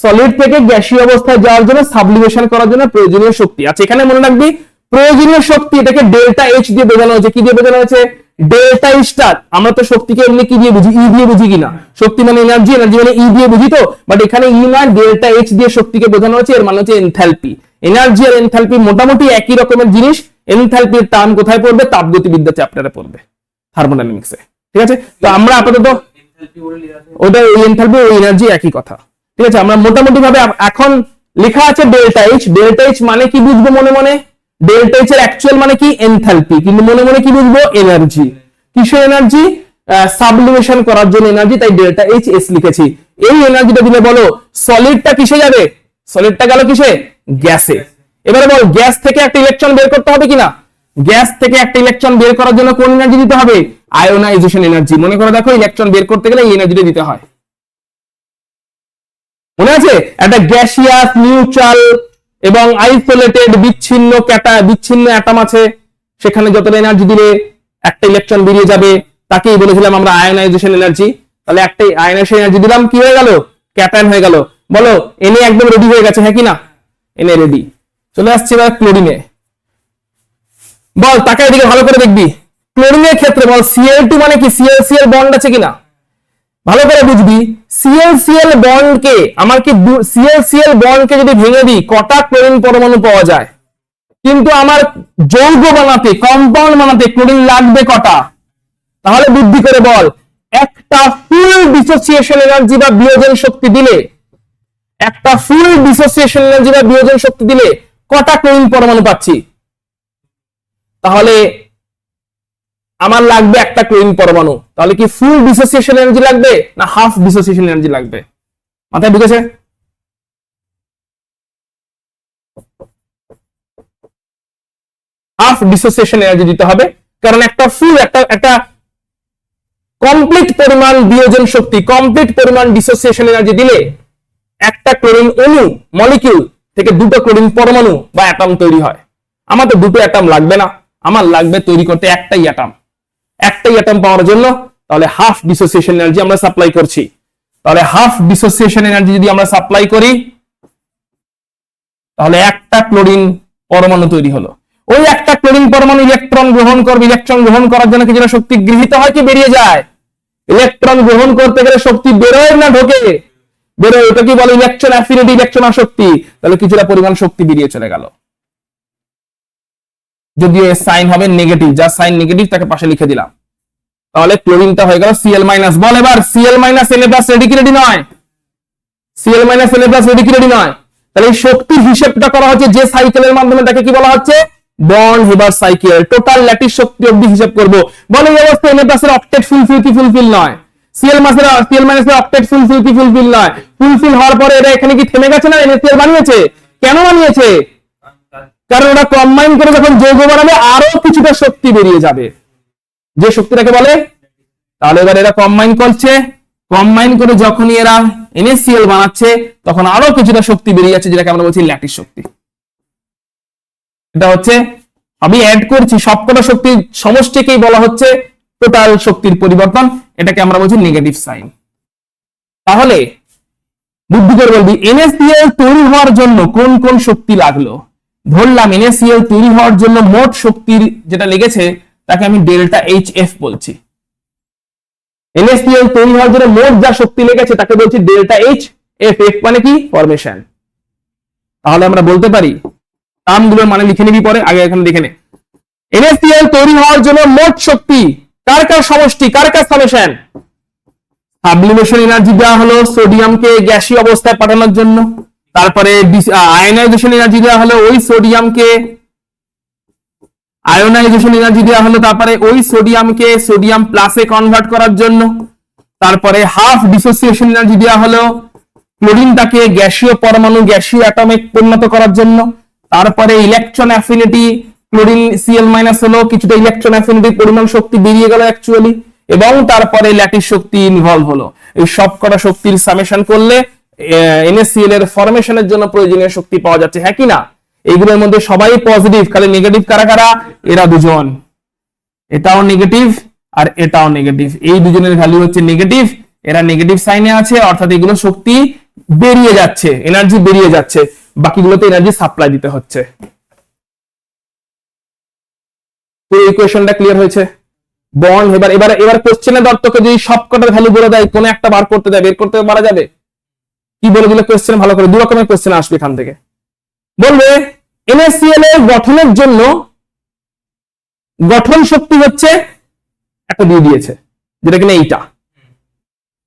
সলিড থেকে গ্যাসীয় অবস্থায় যাওয়ার জন্য, সাবলিমেশন করার জন্য প্রয়োজনীয় শক্তি। আচ্ছা, এখানে মনে রাখবি প্রয়োজনীয় শক্তি, এটাকে ডেল্টা এইচ দিয়ে বোঝানো হয়েছে। কি দিয়ে বোঝানো হয়েছে? Delta star. আমরা তো শক্তিকে এমনি কি দিয়ে বুঝি? ই দিয়ে বুঝি কিনা? শক্তি মানে এনার্জি, এনার্জি মানে ই দিয়ে বুঝি তো, বাট এখানে ই নয়, ডেল্টা এইচ দিয়ে শক্তিকে বোঝানো হয়েছে। এর মানে হচ্ছে এনথালপি। এনার্জি আর এনথালপি মোটামুটি একই রকমের জিনিস। এনথালপির টার্ম কোথায় পড়বে? তাপগতিবিদ্যা চ্যাপ্টারে পড়বে, থার্মোডাইনামিক্সে, ঠিক আছে? তো আমরা আপাতত ওটা ওই এনথালপি ওই এনার্জি একই কথা, ঠিক আছে? আমরা মোটামুটি ভাবে এখন লেখা আছে ডেল্টা এইচ। ডেল্টা এইচ মানে কি বুঝবো মনে মনে? ডেল্টা এইচ এর অ্যাকচুয়াল মানে কি? এনথালপি। কিন্তু মনে মনে কি বুঝবো? এনার্জি। কিসের এনার্জি? সাবলিমেশন করার জন্য এনার্জি, তাই ডেল্টা এইচ এস লিখেছি। এই এনার্জিটা দিলে বলো সলিডটা কিসে যাবে? সলিডটা গেল কিসে? গ্যাসে। এবারে বল গ্যাস থেকে একটা ইলেকট্রন বের করতে হবে কিনা? গ্যাস থেকে একটা ইলেকট্রন বের করার জন্য কোন এনার্জি দিতে হবে? Ionization energy. মনে করে দেখো, ইলেকট্রন বের করতে গেলে এই এনার্জিটা দিতে হয়, মনে আছে? একটা গ্যাসিয়াস, নিউট্রাল এবং আইসোলেটেড বিচ্ছিন্ন অ্যাটম আছে, সেখানে যতটা এনার্জি দিলে একটা ইলেকট্রন বেরিয়ে যাবে, তাকেই বলেছিলাম আমরা আয়োনাইজেশন এনার্জি। তাহলে একটা আয়োনাইজেশন এনার্জি দিলাম, কি হয়ে গেল? ক্যাটায়ন হয়ে গেল। বলো এনে একদম রেডি হয়ে গেছে, হ্যাঁ কি না? এনে রেডি। চলে আসছে এবার ক্লোরিনে। বল তাকে এদিকে ভালো করে দেখবি। ক্লোরিনের ক্ষেত্রে বল Cl2 মানে কি? Cl বন্ড আছে কিনা? ভালো করে বুঝবি। Cl বন্ডকে আমার কি Cl বন্ডকে যদি ভেঙে দিই, কটা ক্লোরিন পরমাণু পাওয়া যায়? কিন্তু আমার যৌগ বানাতে, কম্পাউন্ড বানাতে ক্লোরিন লাগবে কটা? তাহলে বুদ্ধি করে বল, একটা ফুল ডিসোসিয়েশন এনার্জি বা বিয়োজন শক্তি দিলে, একটা ফুল ডিসোসিয়েশন এনার্জি বা বিয়োজন শক্তি দিলে কটা ক্লোরিন পরমাণু পাচ্ছি? তাহলে আমার লাগবে একটা ক্লোরিন পরমাণু। তাহলে কি ফুল ডিসোসিয়েশন এনার্জি লাগবে না হাফ ডিসোসিয়েশন এনার্জি লাগবে? মাথায় ঢুকেছে? হাফ ডিসোসিয়েশন এনার্জি দিতে হবে, কারণ একটা ফুল একটা কমপ্লিট পরিমাণ বিয়োজন শক্তি, কমপ্লিট পরিমাণ ডিসোসিয়েশন এনার্জি দিলে একটা ক্লোরিন অণু, মলিকিউল থেকে দুটো ক্লোরিন পরমাণু বা অ্যাটম তৈরি হয়। আমার তো দুটো অ্যাটম লাগবে না, আমার লাগবে তৈরি করতে একটাই অ্যাটম। একটাই অ্যাটম পাওয়ার জন্য তাহলে হাফ ডিসোসিয়েশন এনার্জি আমরা সাপ্লাই করছি। তাহলে হাফ ডিসোসিয়েশন এনার্জি যদি আমরা সাপ্লাই করি, তাহলে একটা ক্লোরিন পরমাণু তৈরি হলো। ওই একটা ক্লোরিন পরমাণু ইলেকট্রন গ্রহণ করবে। ইলেকট্রন গ্রহণ করার জন্য কি যেন শক্তি গৃহীত হয় কি বেরিয়ে যায়? ইলেকট্রন গ্রহণ করতে গেলে শক্তি বেরোয় না ঢোকে? বেরোয়। এটা কি বলে? ইলেকট্রন অ্যাফিনিটি, ইলেকট্রন আসক্তি। তাহলে কিছুটা পরিমাণ শক্তি বেরিয়ে চলে গেল। যদিও এর সাইন হবে নেগেটিভ, যার সাইন নেগেটিভ তাকে পাশে লিখে দিলাম। তাহলে ক্লোরিনটা হয়ে গেল Cl-। বল এবার Cl- Na+ রেডি কি রেডি নয়? Cl- Na+ রেডি কি রেডি নয়? তাহলে এই শক্তির হিসেবটা করা হচ্ছে যে সাইকেলের মাধ্যমে, তাকে কি বলা হচ্ছে? বন্ড হেবার সাইকেল। টোটাল ল্যাটিস শক্তি অবধি হিসাব করব। বল এই অবস্থায় Na+ এর অক্টেট ফুলফিল কি ফুলফিল নয়? Cl- এর অক্টেট ফুলফিল কি ফুলফিল নয়? ফুলফিল হওয়ার পরে এরা এখানে কি থেমে গেছে না NaCl বানিয়েছে? কেন বানিয়েছে? কারণ ওরা কম্বাইন করে যখন যৌগ বানাবে আরো কিছুটা শক্তি বেরিয়ে যাবে, যে শক্তিটাকে বলে। তাহলে এবার এরা কম্বাইন করছে, কম্বাইন করে যখনই এরা NaCl বানাচ্ছে তখন আরো কিছুটা শক্তি বেরিয়ে যাচ্ছে, যেটাকে আমরা বলছি ল্যাটিস শক্তি। এটা হচ্ছে আমি অ্যাড করছি, সবকটা শক্তির সমষ্টিকেই বলা হচ্ছে টোটাল শক্তির পরিবর্তন। এটাকে আমরা বলছি নেগেটিভ সাইন। তাহলে বুদ্ধি করে বলবি NaCl তৈরি হওয়ার জন্য কোন কোন শক্তি লাগলো। ধরলাম NaCl তৈরি হওয়ার জন্য মোট শক্তির যেটা লেগেছে তাকে আমি ডেল্টা HF বলছি। NaCl তৈরি হওয়ার জন্য মোট যা শক্তি লেগেছে তাকে বলছি ডেল্টা HF। F মানে কি? ফরমেশন। তাহলে আমরা বলতে পারি, টার্মগুলোর মানে লিখে নিবি পরে, আগে এখানে দেখে নে। NaCl তৈরি হওয়ার জন্য মোট শক্তি কার কার সমষ্টি, কার কার সামেশন? সাবলিমেশন এনার্জি দেওয়া হলো সোডিয়ামকে গ্যাসীয় অবস্থায় পাঠানোর জন্য, তারপরে আয়নাইজেশন এনার্জি দেওয়া হলো ওই সোডিয়ামকে, আয়োনাইজেশন এনার্জি দেওয়া হলো তারপরে ওই সোডিয়ামকে সোডিয়াম প্লাসে কনভার্ট করার জন্য, তারপরে হাফ ডিসোসিয়েশন এনার্জি দেওয়া হলো ক্লোরিনটাকে গ্যাসীয় পরমাণু গ্যাসীয় অ্যাটমে পরিণত করার জন্য, তারপরে ইলেকট্রন অ্যাফিনিটি ক্লোরিন Cl- হলো, কিছুটা ইলেকট্রন অ্যাফিনিটি পরিমাণ শক্তি বেরিয়ে গেল অ্যাকচুয়ালি, এবং তারপরে ল্যাটিস শক্তি ইনভলভ হলো। এই সবকটা শক্তির সামেশন করলে NaCl এর ফরমেশনের জন্য প্রয়োজনীয় শক্তি পাওয়া যাচ্ছে, হ্যাঁ কি না? এইগুলোর মধ্যে সবাই পজিটিভ, খালি নেগেটিভ কারা কারা? এরা দুজন, এটাও নেগেটিভ আর এটাও নেগেটিভ, এই দুজনের ভ্যালু হচ্ছে নেগেটিভ, এরা নেগেটিভ সাইনে আছে, অর্থাৎ এগুলো শক্তি বেরিয়ে যাচ্ছে, এনার্জি বেরিয়ে যাচ্ছে, বাকিগুলোতে এনার্জি সাপ্লাই দিতে হচ্ছে। তো ইকুয়েশনটা ক্লিয়ার হয়েছে? বন্ড এবার এবার এবার কোশ্চেনের দর্তকে যদি সবকটার ভ্যালু বলে দেয়, কোন একটা বার করতে দেয়, বের করতে পারা যাবে? কি বলে দিলে কোশ্চেন ভালো করে? দু রকমের কোশ্চেন আসবে এখান থেকে। বলবে NaCl এর গঠনের জন্য গঠন শক্তি হচ্ছে একটা দিয়ে দিয়েছে, যেটা কিনা এইটা।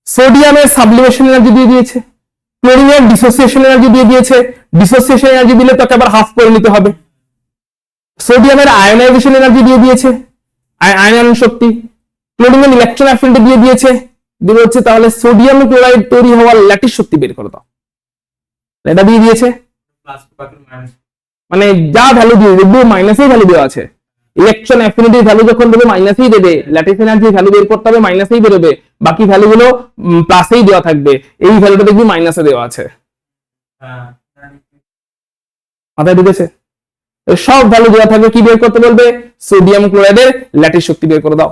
সোডিয়ামের সাবলিমেশন এনার্জি দিয়ে দিয়েছে, ক্লোরিনের ডিসোসিয়েশন এনার্জি দিয়ে দিয়েছে, ডিসোসিয়েশন এনার্জি দিলে তাকে আবার হাফ করে নিতে হবে। সোডিয়ামের আয়োনাইজেশন এনার্জি দিয়ে দিয়েছে, আয়ন শক্তি, ক্লোরিনের ইলেকট্রন অ্যাফিনিটি দিয়ে দিয়েছে, দিয়ে হচ্ছে তাহলে সোডিয়াম ক্লোরাইড তৈরি হওয়ার ল্যাটিস শক্তি বের করে দাও, এটা দিয়ে দিয়েছে। মানে যা ভ্যালু দিয়ে দেখবো মাইনাসেই ভ্যালু দেওয়া আছে, ইলেকট্রন অ্যাফিনিটির ভ্যালু যখন দেবে মাইনাসেই দেবে, ল্যাটিস এনার্জি ভ্যালু বের করতে হবে মাইনাসেই বেরোবে, বাকি ভ্যালুগুলো প্লাসেই দেওয়া থাকবে, এই ভ্যালুটা দেখবি মাইনাসে দেওয়া আছে। মাথায় ঢুকেছে? সব ভ্যালু দেওয়া থাকবে, কি বের করতে বলবে? সোডিয়াম ক্লোরাইডের ল্যাটিস শক্তি বের করে দাও।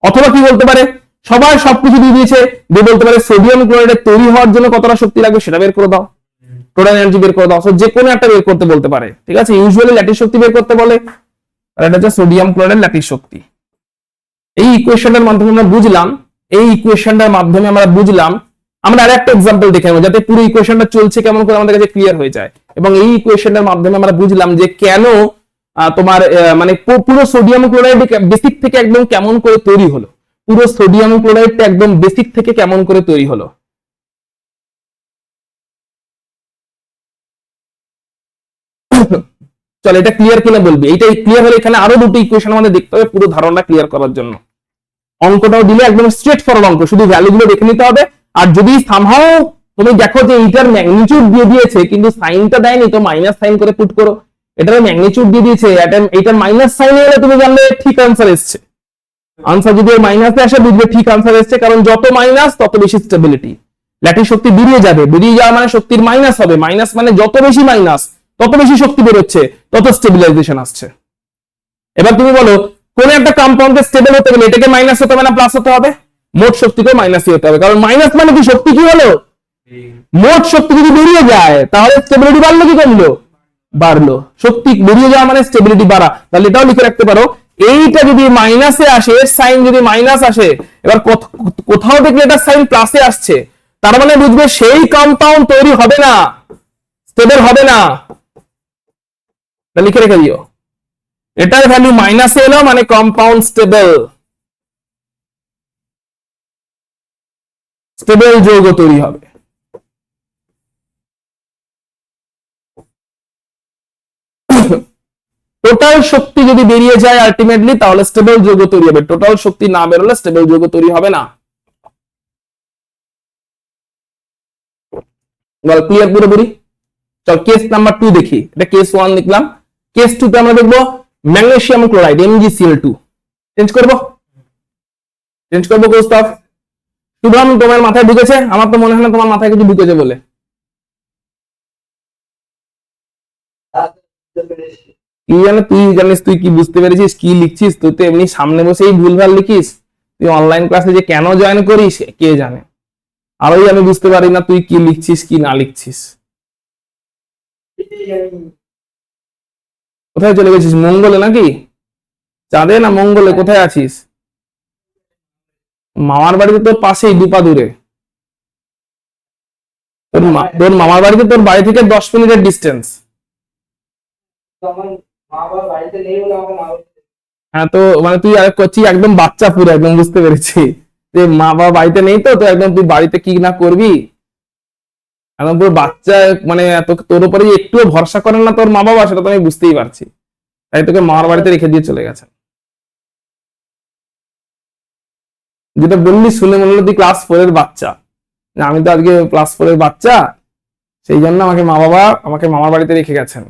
অথবা কি বলতে পারে, সবাই সবকিছু দিয়ে দিয়েছে, দিয়ে বলতে পারে সোডিয়াম ক্লোরাইডের তৈরি হওয়ার জন্য কতটা শক্তি লাগবে সেটা বের করে দাও, টোটাল এনার্জি বের করে দাও। যে কোনো একটা বের করতে বলতে পারে, ঠিক আছে? ইউজুয়ালি ল্যাটিস শক্তি বের করতে বলে, আর এটা হচ্ছে সোডিয়াম ক্লোরাইডের ল্যাটিস শক্তি। এই ইকুয়েশনটার মাধ্যমে আমরা বুঝলাম, আমরা আরেকটা এক্সাম্পল দেখে নেবো যাতে পুরো ইকুয়েশনটা চলছে কেমন করে আমাদের কাছে ক্লিয়ার হয়ে যায়। এবং এই ইকুয়েশনটার মাধ্যমে আমরা বুঝলাম যে কেন তোমার মানে পুরো সোডিয়াম ক্লোরাইড বেসিক থেকে একদম কেমন করে তৈরি হলো, পুরো সোডিয়াম ক্লোরাইডটা একদম বেসিক থেকে কেমন করে তৈরি হলো। চল এটা ক্লিয়ার কিনা বলবি, এইটাই ক্লিয়ার হলে এখানে আরো দুটো ইকুয়েশন আমাদের দেখতে হবে পুরো ধারণা ক্লিয়ার করার জন্য। অঙ্কটাও দিলে একদম স্ট্রেট ফরওয়ার্ড অঙ্ক, শুধু ভ্যালুগুলো দেখে নিতে হবে। আর যদি সামহাও তুমি দেখো যে এইটার ম্যাগনিটিউড দিয়ে দিয়েছে কিন্তু সাইনটা দেয়নি, তো মাইনাস সাইন করে পুট করো। এটার ম্যাগনিটিউড দিয়ে দিয়েছে, এটার মাইনাস সাইন এলে তুমি জানলে ঠিক আনসার এসছে। আনসার যদি মাইনাসে আসে বুঝবে ঠিক আনসার এসছে, কারণ যত মাইনাস তত বেশি স্টেবিলিটি, ল্যাটিস শক্তি বেরিয়ে যাবে, বেরিয়ে যাওয়া মানে শক্তির মাইনাস হবে, মাইনাস মানে যত বেশি মাইনাস তত বেশি শক্তি বেরোচ্ছে, তত স্টেবিলাইজেশন আসছে। এবার তুমি বলো কোন একটা কম্পাউন্ডে স্টেবল হতে গেলে এটাকে মাইনাস হতে হবে না প্লাস হতে হবে? মোট শক্তিকে মাইনাসই হতে হবে, কারণ মাইনাস মানে কি শক্তি কি হলো, মোট শক্তি যদি বেরিয়ে যায় তাহলে স্টেবিলিটি বাড়লো কি কমলো? বাড়লো। শক্তি বেরিয়ে যাওয়া মানে স্টেবিলিটি বাড়া, তাহলে এটাও লিখে রাখতে পারো। এইটা যদি মাইনাসে আসে, এর সাইন যদি মাইনাস আসে, এবার কোথাও দেখলে এটা সাইন প্লাসে আসছে, তার মানে বুঝবে সেই কম্পাউন্ড তৈরি হবে না, স্টেবল হবে না। লিখে রেখে দিও, এটার ভ্যালু মাইনাসে এলো মানে কম্পাউন্ড স্টেবল, স্টেবল যৌগ তৈরি হবে। টোটাল শক্তি যদি বেরিয়ে যায় আলটিমেটলি তাহলে স্টেবল যৌগ তৈরি হবে, টোটাল শক্তি না বেরোলে স্টেবল যৌগ তৈরি হবে না। বল ক্লিয়ার পুরোপুরি? চল কেস নাম্বার 2 দেখি, এটা কেস 1 লিখলাম, কেস 2 তে আমরা দেখবো ম্যাগনেসিয়াম ক্লোরাইড MgCl2। চেঞ্জ করব কৌস্তব। শুভম তোমার মাথায় ঢুকেছে? আমার তো মনে হয় না তোমার মাথায় কিছু ঢুকেছে বলে। কি জানে, তুই জানিস তুই কি বুঝতে পেরেছিস কি লিখছিস, তুই তো এমনি সামনে বসেই ভুলভাল লিখিস, তুই অনলাইন ক্লাসে যে কেন জয়েন করিস কে জানে। আরোই আমি বুঝতে পারি না তুই কি লিখছিস কি না লিখছিস। কোথায় চলে গেছিস, মঙ্গলে নাকি? চাঁদে না মঙ্গলে, কোথায় আছিস? মামার বাড়িতে তোর পাশেই, দুপা দূরে। তোর মামার বাড়িতে তোর বাড়ি থেকে 10 মিনিটের ডিস্টেন্স। হ্যাঁ, তো মানে তুই আর করছিস একদম বাচ্চা পুরো, একদম বুঝতে পেরেছি যে মা বাবা বাড়িতে নেই, তো একদম তুই বাড়িতে কি না করবি, একদম পুরো বাচ্চা। মানে তোর উপরে একটুও ভরসা করেন না তোর মা বাবা, সেটা তো আমি বুঝতেই পারছি, তাই তোকে মামার বাড়িতে রেখে দিয়ে চলে গেছেন। যেটা বললি শুনে মনে হলো তুই ক্লাস 4 এর বাচ্চা। আমি তো আজকে ক্লাস 4 এর বাচ্চা, সেই জন্য আমাকে মা বাবা আমাকে মামার বাড়িতে রেখে গেছেন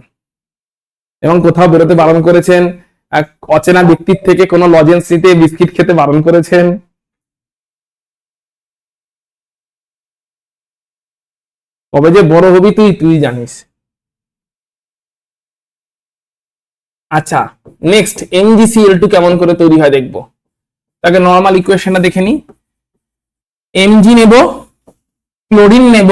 এবং কোথাও বেরোতে বারণ করেছেন, এক অচেনা ব্যক্তির থেকে কোনো লজেন্স নিতে, বিস্কিট খেতে বারণ করেছেন। কবে যে বড় হবি তুই তুই জানিস। আচ্ছা, নেক্সট MgCl2 কেমন করে তৈরি হয় দেখবো। তাকে নর্মাল ইকুয়েশনটা দেখে নি। Mg নেব, ক্লোরিন নেব,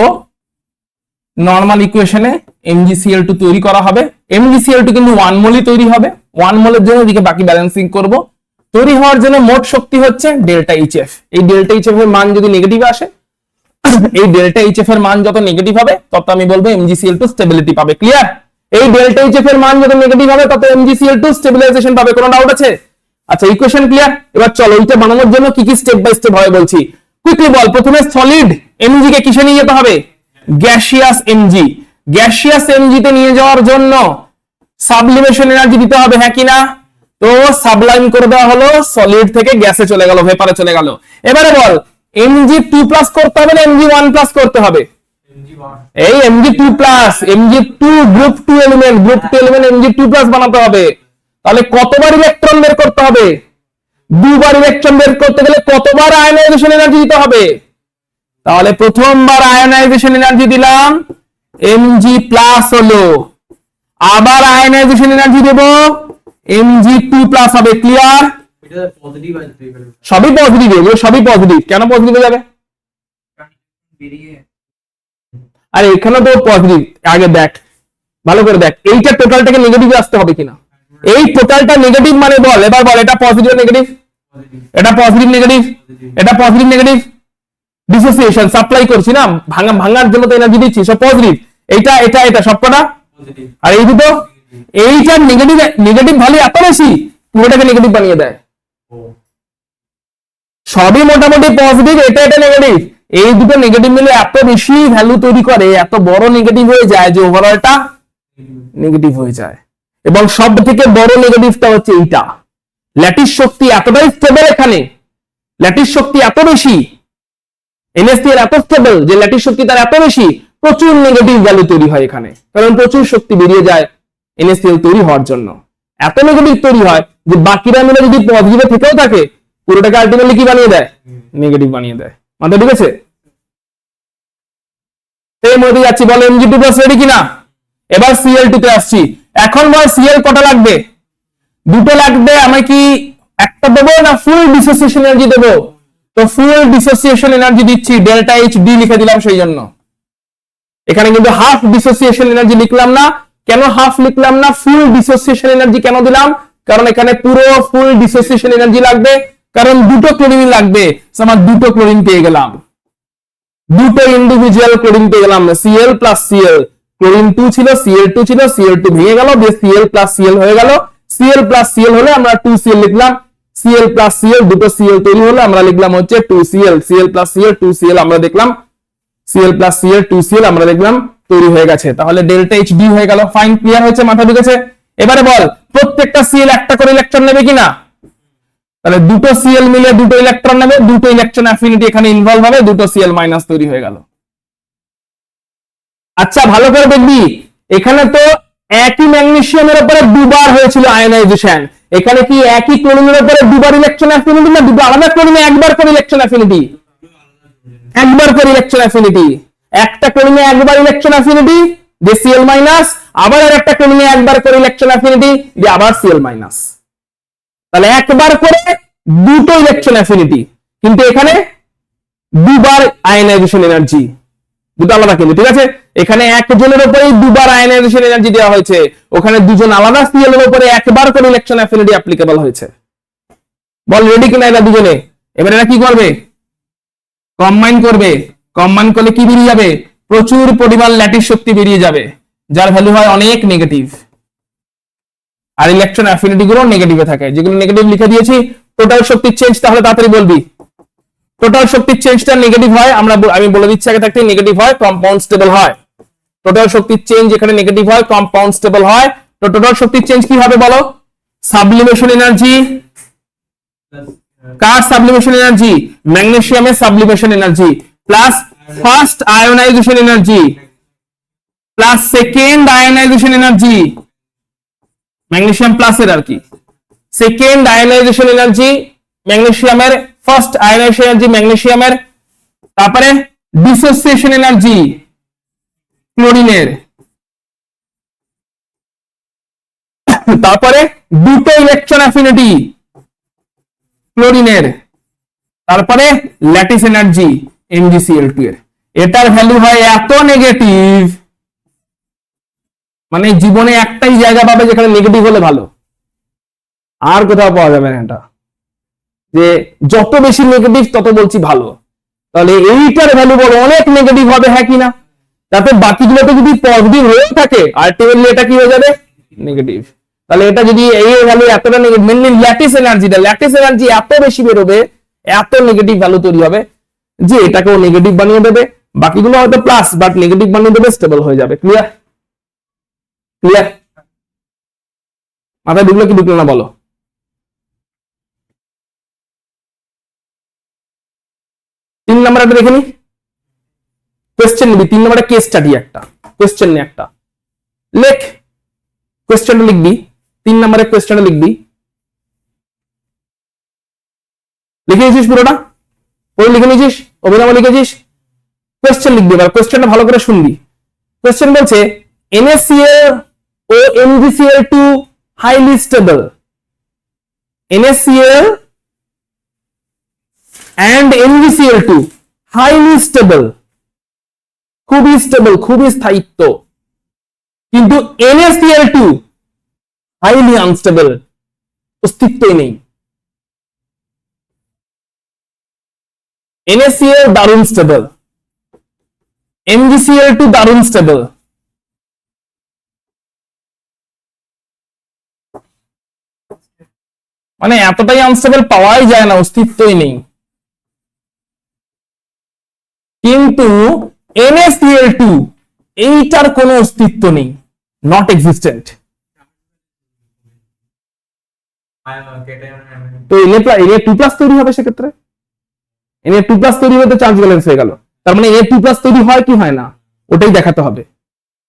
নর্মাল ইকুয়েশনে MgCl2 তৈরি করা হবে। MgCl2 কিন্তু 1 মোলই তৈরি হবে, 1 মোলের জন্য এদিকে বাকি ব্যালেন্সিং করব। তৈরি হওয়ার জন্য মোট শক্তি হচ্ছে ডেল্টা এইচএফ। এই ডেল্টা এইচএফ এর মান যদি নেগেটিভ আসে, এই ডেল্টা এইচএফ এর মান যত নেগেটিভ হবে তত আমি বলবো MgCl2 স্টেবিলিটি পাবে। ক্লিয়ার? এই ডেল্টা এইচএফ এর মান যত নেগেটিভ হবে তত MgCl2 স্টেবিলাইজেশন পাবে। কোনো ডাউট আছে? আচ্ছা, ইকুয়েশন ক্লিয়ার? এবার চলো এইটা বানানোর জন্য কি কি স্টেপ বাই স্টেপ হয় বলছি। কুইকলি বল, প্রথমে সলিড Mg কে কিসে নিয়ে যেতে হবে? Gaseous Mg। গ্যাসিয়াস Mg তে নিয়ে যাওয়ার জন্য সাবলিমেশন এনার্জি দিতে হবে, হ্যাঁ কি না? তো সাবলাইম করে দেওয়া হলো, সলিড থেকে গ্যাসে চলে গেল, ভেপারে চলে গেল। এবারে বল Mg2+ করতে হবে না Mg1+ করতে হবে? এই Mg2+, Mg2 group 2 element, group 2 element Mg2+ বানাতে হবে। তাহলে কতবার ইলেকট্রন বের করতে হবে? দুবার ইলেকট্রন বের করতে গেলে কতবার আয়নাইজেশন এনার্জি দিতে হবে? তাহলে প্রথমবার আয়নাইজেশন এনার্জি দিলাম, Mg+ হলো, আবার আয়নাইজেশন এনার্জি দেব, Mg2+ হবে। ক্লিয়ার? সবই পজিটিভ, এগুলো সবই পজিটিভ। কেন পজিটিভ হয়ে যাবে? আরে এখানে তো পজিটিভ। আগে দেখ, ভালো করে দেখ, এইটা টোটালটাকে নেগেটিভে আসতে হবে কিনা। এই টোটালটা নেগেটিভ মানে বল, এবার বল এটা পজিটিভ নেগেটিভ, এটা পজিটিভ নেগেটিভ, এটা পজিটিভ নেগেটিভ। ডিসোসিয়েশন সাপ্লাই করছি না, ভাঙার জন্য তো এনার্জি দিচ্ছি, সব পজিটিভ। এইটা এটা এটা সবকটা, আর এই দুটো, এইটার নেগেটিভ নেগেটিভ ভ্যালু এত বেশি পুরোটাকে নেগেটিভ বানিয়ে দেয়। সবই মোটামুটি পজিটিভ, এটা এটা নেগেটিভ, এই দুটো নেগেটিভ মিলে এত বেশি ভ্যালু তৈরি করে, এত বড় নেগেটিভ হয়ে যায় যে ওভারঅলটা নেগেটিভ হয়ে যায়। এবং সব থেকে বড় নেগেটিভটা হচ্ছে এইটা, ল্যাটিস শক্তি এতটাই স্টেবল, এখানে ল্যাটিস শক্তি এত বেশি, NaCl এত স্টেবল যে ল্যাটিস শক্তি তার এত বেশি, প্রচুর নেগেটিভ ভ্যালু তৈরি হয় এখানে, কারণ প্রচুর শক্তি বেরিয়ে যায় NaCl তৈরি হওয়ার জন্য। এত নেগেটিভ তৈরি হয় যে বাকিরা মিলে যদি পজিটিভে থেকেও থাকে, পুরোটাকে আলটিমেটলি কি বানিয়ে দেয়? নেগেটিভ বানিয়ে দেয়। মাথা ঠিক আছে? সেই মধ্যে যাচ্ছি, বলো Mg2+ রেডি কিনা। এবার Cl2 তে আসছি। এখন বল Cl কটা লাগবে? দুটো লাগবে। আমি কি একটা দেবো না ফুল ডিসোসিয়েশন এনার্জি দেবো? তো ফুল ডিসোসিয়েশন এনার্জি দিচ্ছি, ডেল্টা Hd লিখে দিলাম। সেই জন্য এখানে কিন্তু হাফ ডিসোসিয়েশন এনার্জি লিখলাম না। কেন হাফ লিখলাম না, ফুল ডিসোসিয়েশন এনার্জি কেন দিলাম? কারণ এখানে পুরো ফুল ডিসোসিয়েশন এনার্জি লাগবে, কারণ দুটো ক্লোরিন লাগবে। আমার দুটো ক্লোরিন পেয়ে গেলাম, দুটো ইন্ডিভিজুয়াল ক্লোরিন পেয়ে গেলাম। Cl প্লাস Cl, ক্লোরিন 2 ছিল, Cl2 ছিল, Cl2 ভেঙে গেল, দিয়ে Cl প্লাস Cl হয়ে গেল। Cl প্লাস Cl হলে আমরা 2Cl লিখলাম, Cl প্লাস Cl, দুটো Cl তৈরি হলো, আমরা লিখলাম হচ্ছে 2Cl। Cl plus Cl 2Cl আমরা দেখলাম, Cl প্লাস Cl 2Cl আমরা দেখলাম তৈরি হয়ে গেছে। তাহলে ডেল্টা Hd হয়ে গেল। ফাইন, ক্লিয়ার হয়েছে, মাথা ঢুকেছে? এবারে বল প্রত্যেকটা Cl একটা করে ইলেকট্রন নেবে কিনা। তাহলে দুটো Cl মিলে দুটো ইলেকট্রন নেবে, দুটো ইলেকট্রন অ্যাফিনিটি এখানে ইনভলভ হবে, দুটো Cl মাইনাস তৈরি হয়ে গেল। আচ্ছা ভালো করে দেখবি, এখানে তো একই ম্যাগনেসিয়ামের উপরে দুবার হয়েছিল আয়নাইজেশন, এখানে কি একই ক্লোরিনের উপরে দুবার ইলেকট্রন অ্যাফিনিটি না দুটো আলাদা ক্লোরিনে একবার করে ইলেকট্রন অ্যাফিনিটি? একবার করে ইলেকট্রন অ্যাফিনিটি। একটা ক্লোরিনে একবার ইলেকট্রন অ্যাফিনিটি দিয়ে Cl মাইনাস, আবার একটা ক্লোরিনে একবার করে ইলেকট্রন অ্যাফিনিটি দিয়ে আবার Cl মাইনাস। তাহলে একবার করে দুটো ইলেকট্রন অ্যাফিনিটি, কিন্তু এখানে দুবার আয়নাইজেশন এনার্জি, দুটো আলাদা কিন্তু, ঠিক আছে? এখানে একজনের উপরেই দুবার আয়নাইজেশন এনার্জি দেওয়া হয়েছে, ওখানে দুজন আলাদা সিএল এর উপরে একবার করে ইলেকট্রন অ্যাফিনিটি অ্যাপ্লিকেবল হয়েছে। বল রেডি কিনা এরা দুজনে? এবার এরা কি করবে? কম্বাইন করবে। কম্বাইন করলে কি বেরিয়ে যাবে? প্রচুর পরিমাণ ল্যাটিস শক্তি বেরিয়ে যাবে, যার ভ্যালু হয় অনেক নেগেটিভ। আর ইলেকট্রন অ্যাফিনিটি গুলো নেগেটিভে থাকে, যেগুলো নেগেটিভ লিখে দিয়েছি। টোটাল শক্তির চেঞ্জ তাহলে তাড়াতাড়ি বলবি। টোটাল শক্তির চেঞ্জটা নেগেটিভ হয়, আমি বলে দিচ্ছি আগে থাকতে, নেগেটিভ হয়, কম্পাউন্ড স্টেবল হয়। টোটাল শক্তির চেঞ্জ এখানে নেগেটিভ হয়, কম্পাউন্ড স্টেবল হয়। তো টোটাল শক্তির চেঞ্জ কি হবে বলো? সাবলিমেশন এনার্জি, কার সাবলিমেশন এনার্জি? ম্যাগনেসিয়ামের sublimation energy plus first ionisation energy plus second ionisation energy, magnesium প্লাসের আর কি, সেকেন্ড আয়োনাইজেশন এনার্জি ম্যাগনেসিয়ামের, ফার্স্ট আয়োনাইজেশন এনার্জি ম্যাগনেসিয়ামের, তারপরে ডিসোসিয়েশন এনার্জি ক্লোরিনের, তারপরে দুটো ইলেকট্রন অ্যাফিনিটি ক্লোরিনের, তারপরে ল্যাটিস এনার্জি MgCl2 এর। এটার ভ্যালু হয় এত নেগেটিভ, মানে জীবনে একটাই জায়গা পাবে যেখানে নেগেটিভ হলে ভালো, আর কোথাও পাওয়া যাবে না এটা, যে যত বেশি নেগেটিভ তত বলছি ভালো। তাহলে এইটার ভ্যালু বড় অনেক নেগেটিভ হবে, হ্যাঁ কিনা? তাতে বাকিগুলোতে যদি পজিটিভ হয়ে থাকে আলটিমেটলি এটা কি হয়ে যাবে? নেগেটিভ। তাহলে এটা যদি এই ভ্যালু এতটা নেগেটিভ, মেনলি ল্যাটিস এনার্জি এত বেশি বেরোবে, এত নেগেটিভ ভ্যালু তৈরি হবে যে এটাকেও নেগেটিভ বানিয়ে দেবে, বাকিগুলো হয়তো প্লাস বাট নেগেটিভ বানিয়ে দেবে, স্টেবল হয়ে যাবে। ক্লিয়ার? ক্লিয়ার? মাথায় ঢুকলো কি ঢুকলো না বলো? তিন নাম্বারটা দেখে নি, কোয়েশ্চেন নিবি। তিন নাম্বারে কেস স্টাডি, একটা কোয়েশ্চেন নে, একটা লেখ, কোয়েশ্চেনটা লিখবি। তিন নাম্বারে কোয়েশ্চেনটা লিখবি, লিখে নিয়েছিস পুরোটা? পড়ে লিখে নিয়েছিস? অভিনব লিখেছিস? কোয়েশ্চেন লিখবি, এবার কোয়েশ্চেনটা ভালো করে শুনবি। কোয়েশ্চেন বলছে NaCl ও MgCl2 highly stable, NaCl and MgCl2 highly stable, খুবই স্টেবল, খুবই স্থায়িত্ব, কিন্তু NaCl2 হাইলি আনস্টেবল, অস্তিত্বই নেই। NaCl দারুণ স্টেবল, MgCl2 দারুণ স্টেবল। মানে এতটাই আনস্টেবল পাওয়াই যায় না, অস্তিত্বই নেই। কিন্তু NaCl2 এইটার কোনো অস্তিত্ব নেই, নট এক্সিস্টেন্ট। তো Na2+ তৈরি হবে সেক্ষেত্রে, Na2+ তৈরি হতে চার্জ ব্যালেন্স হয়ে গেল। তার মানে Na2+ তৈরি হয় কি হয় না, ওটাই দেখাতে হবে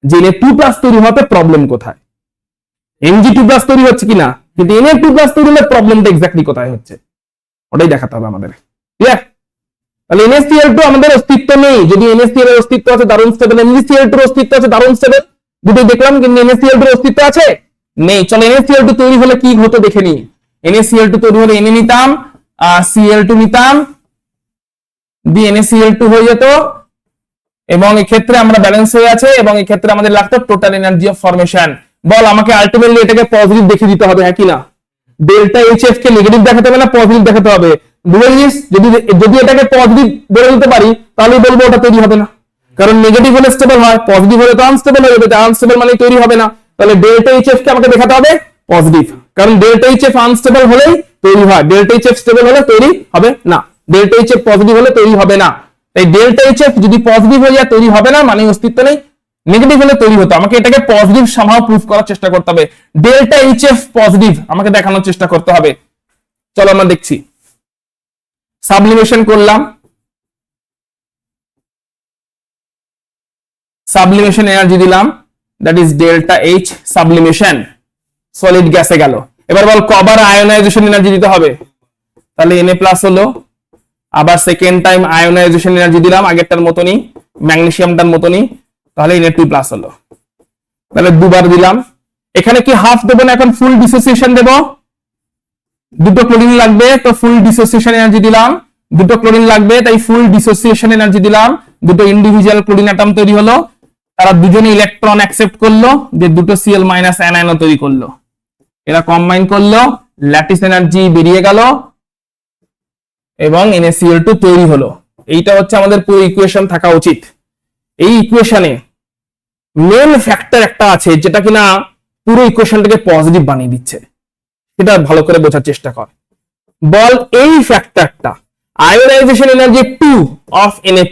যে Na2+ তৈরি হতে প্রবলেম কোথায়। Mg2+ তৈরি হচ্ছে কিনা, কিন্তু Na2+ তৈরি হলে প্রবলেমটা এক্স্যাক্টলি কোথায় হচ্ছে, ওটাই দেখাতে হবে আমাদের। ক্লিয়ার? তাহলে NaCl2 আমাদের অস্তিত্ব নেই। যদি NaCl এর অস্তিত্ব আছে দারুণ স্টেবল, MgCl2 এর অস্তিত্ব আছে দারুণ স্টেবল, দুটোই দেখলাম, কিন্তু NaCl2 এর অস্তিত্ব আছে নেই। চলো NaCl2 তৈরি হলে কি হতো দেখে নি। NaCl2 তৈরি হলে Na নিতাম, Cl2 নিতাম, দিয়ে NaCl2 হয়ে যেত, এবং এই ক্ষেত্রে আমরা ব্যালেন্স হয়ে আছে, এবং এই ক্ষেত্রে আমাদের লাগতো টোটাল এনার্জি অফ ফরমেশন। বল আমাকে আলটিমেটলি এটাকে পজিটিভ দেখিয়ে দিতে হবে, হ্যাঁ কিনা? ডেল্টা HF কে নেগেটিভ দেখাতে হবে না পজিটিভ দেখাতে হবে? বুঝে গেছিস? যদি এটাকে পজিটিভ বলে দিতে পারি তাহলে বলবো ওটা তৈরি হবে না, কারণ নেগেটিভ হলে স্টেবল হয়, পজিটিভ হলে তো আনস্টেবল হয়ে যাবে, আনস্টেবল মানে তৈরি হবে না। তাহলে ডেল্টা HF কে আমাকে দেখাতে হবে পজিটিভ, কারণ ডেল্টা HF আনস্টেবল হলেই তৈরি হয়, ডেল্টা HF স্টেবল হলে তৈরি হবে না, ডেল্টা HF পজিটিভ হলে তৈরি হবে না। তাই ডেল্টা HF যদি পজিটিভ হয়ে যায় তৈরি হবে না, মানে অস্তিত্ব নেই। নেগেটিভ হলে তৈরি হতো, আমাকে এটাকে পজিটিভ সামহাও প্রুফ করার চেষ্টা করতে হবে। ডেল্টা HF পজিটিভ আমাকে দেখানোর চেষ্টা করতে হবে। চলো আমরা দেখছি, সাবলিমেশন করলাম, সাবলিমেশন এনার্জি দিলাম, that is delta H sublimation, solid গ্যাসে গেল। এবার বল কবার আয়োনাইজেশন এনার্জি দিতে হবে, তাহলে Na+ হলো, আবার সেকেন্ড টাইম আয়োনাইজেশন এনার্জি দিলাম আগেরটার মতনই, ম্যাগনেসিয়ামটার মতনই, তাহলে Na2+ হলো, তাহলে দুবার দিলাম। এখানে কি হাফ দেবো না, এখন ফুল ডিসোসিয়েশন দেবো, দুটো ক্লোরিন লাগবে, তো ফুল ডিসোসিয়েশন এনার্জি দিলাম, দুটো ক্লোরিন লাগবে, তাই ফুল ডিসোসিয়েশন এনার্জি দিলাম। দুটো ইন্ডিভিজুয়াল ক্লোরিন অ্যাটম তৈরি হলো, তারা দুজনে ইলেকট্রন অ্যাকসেপ্ট করলো, যে দুটো Cl মাইনাস অ্যানায়ন তৈরি করলো, এরা কম্বাইন করলো, ল্যাটিস এনার্জি বেরিয়ে গেল এবং NaCl2 তৈরি হলো। এইটা হচ্ছে আমাদের পুরো ইকুয়েশন থাকা উচিত। এই ইকুয়েশনে মেন ফ্যাক্টর একটা আছে যেটা কিনা পুরো ইকুয়েশনটাকে পজিটিভ বানিয়ে দিচ্ছে, সেটা ভালো করে বোঝার চেষ্টা কর। বল এই ফ্যাক্টরটা আয়োনাইজেশন এনার্জি 2 অফ Na+,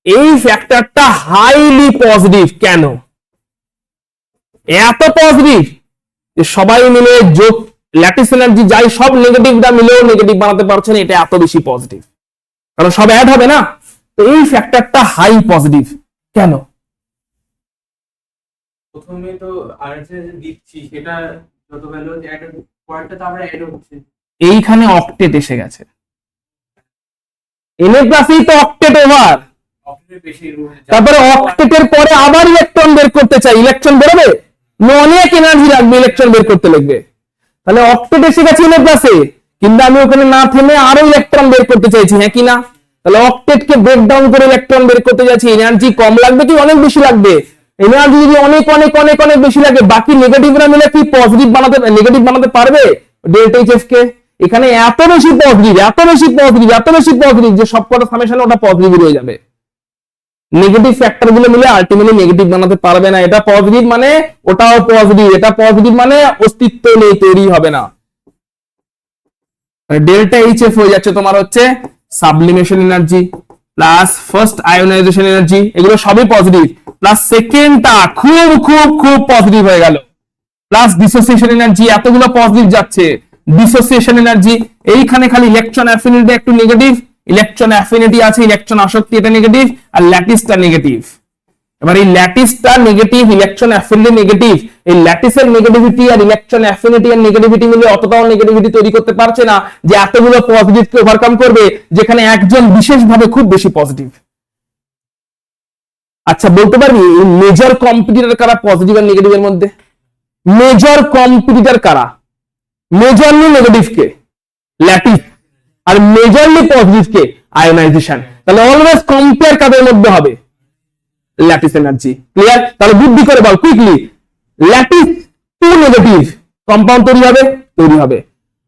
এই ফ্যাক্টরটা হাইলি পজিটিভ। কেন এত পজিটিভ? যে সবাই মিলে যোগ ল্যাটিস এনার্জি যাই সব নেগেটিভটা মিলেও নেগেটিভ বানাতে পারছে না, এটা এত বেশি পজিটিভ, কারণ সব অ্যাড হবে না। তো এই ফ্যাক্টরটা হাই পজিটিভ কেন? প্রথমে তো আর যে দিচ্ছি সেটা যত ভ্যালু অ্যাড পরেরটা তো আবার অ্যাড হচ্ছে। এইখানে অক্টেট এসে গেছে, Na+ই তো অক্টেট ওভার, অক্টেটের বেশি তারপরে অক্টেটের পরে আবার ইলেকট্রন বের করতে চাই, ইলেকট্রন বেরোবে না, অনেক এনার্জি লাগবে ইলেকট্রন বের করতে লাগবে। তাহলে অক্টেট এসে গেছে Na+এ, কিন্তু আমি ওখানে না থেমে আরো ইলেকট্রন বের করতে চাইছি, হ্যাঁ কি না? তাহলে অক্টেটকে ব্রেক ডাউন করে ইলেকট্রন বের করতে যাচ্ছি, এনার্জি কম লাগবে কি অনেক বেশি লাগবে? এনার্জি যদি অনেক অনেক অনেক অনেক বেশি লাগে, বাকি নেগেটিভরা মিলে কি পজিটিভ বানাতে নেগেটিভ বানাতে পারবে ডেল্টা এইচএফ কে? এখানে এত বেশি পজিটিভ, এত বেশি পজিটিভ, এত বেশি পজিটিভ যে সবকটা সামেশনে ওটা পজিটিভ রয়ে যাবে। নেগেটিভ ফ্যাক্টর গুলো মিলে আলটিমেটলি নেগেটিভ বানাতে পারবে না। এটা পজিটিভ মানে ওটাও পজিটিভ, এটা পজিটিভ মানে অস্তিত্ব নেই, তৈরি হবে না। ডেল্টা এইচএফ হয়ে যাচ্ছে তোমার হচ্ছে sublimation energy plus first ionisation energy, এগুলো সবই পজিটিভ, প্লাস সেকেন্ডটা খুব খুব খুব পজিটিভ হয়ে গেল, প্লাস ডিসোসিয়েশন এনার্জি, এতগুলো পজিটিভ যাচ্ছে। ডিসোসিয়েশন এনার্জি এইখানে খালি ইলেকট্রন অ্যাফিনিটি একটু নেগেটিভ, ইলেকট্রন অ্যাফিনিটি আছে, ইলেকট্রন আসক্তি এটা নেগেটিভ, আর ল্যাটিসটা নেগেটিভ। এবার এই ল্যাটিসটা নেগেটিভ, ইলেকট্রন অ্যাফিনিটি নেগেটিভ, এই ল্যাটিসের নেগেটিভিটি আর ইলেকট্রন অ্যাফিনিটি আর নেগেটিভিটি মিলে অতটাও নেগেটিভিটি তৈরি করতে পারছে না যে এতগুলো পজিটিভকে ওভারকাম করবে, যেখানে একজন বিশেষভাবে খুব বেশি পজিটিভ। আচ্ছা বলতে পারবি এই মেজর কম্পিটিটর কারা পজিটিভ আর নেগেটিভের মধ্যে? মেজর কম্পিটিটর কারা? মেজরলি নেগেটিভ কে ল্যাটিস, আর মেজরলি পজিটিভ কে আয়োনাইজেশন। তাহলে অলওয়েজ কম্পেয়ার কাদের মধ্যে হবে? Lattice energy. ক্লিয়ার? তাহলে বুদ্ধি করে বল কুইকলি, ল্যাটিস 2 নেগেটিভ কম্পাউন্ড তৈরি হবে? তৈরি হবে।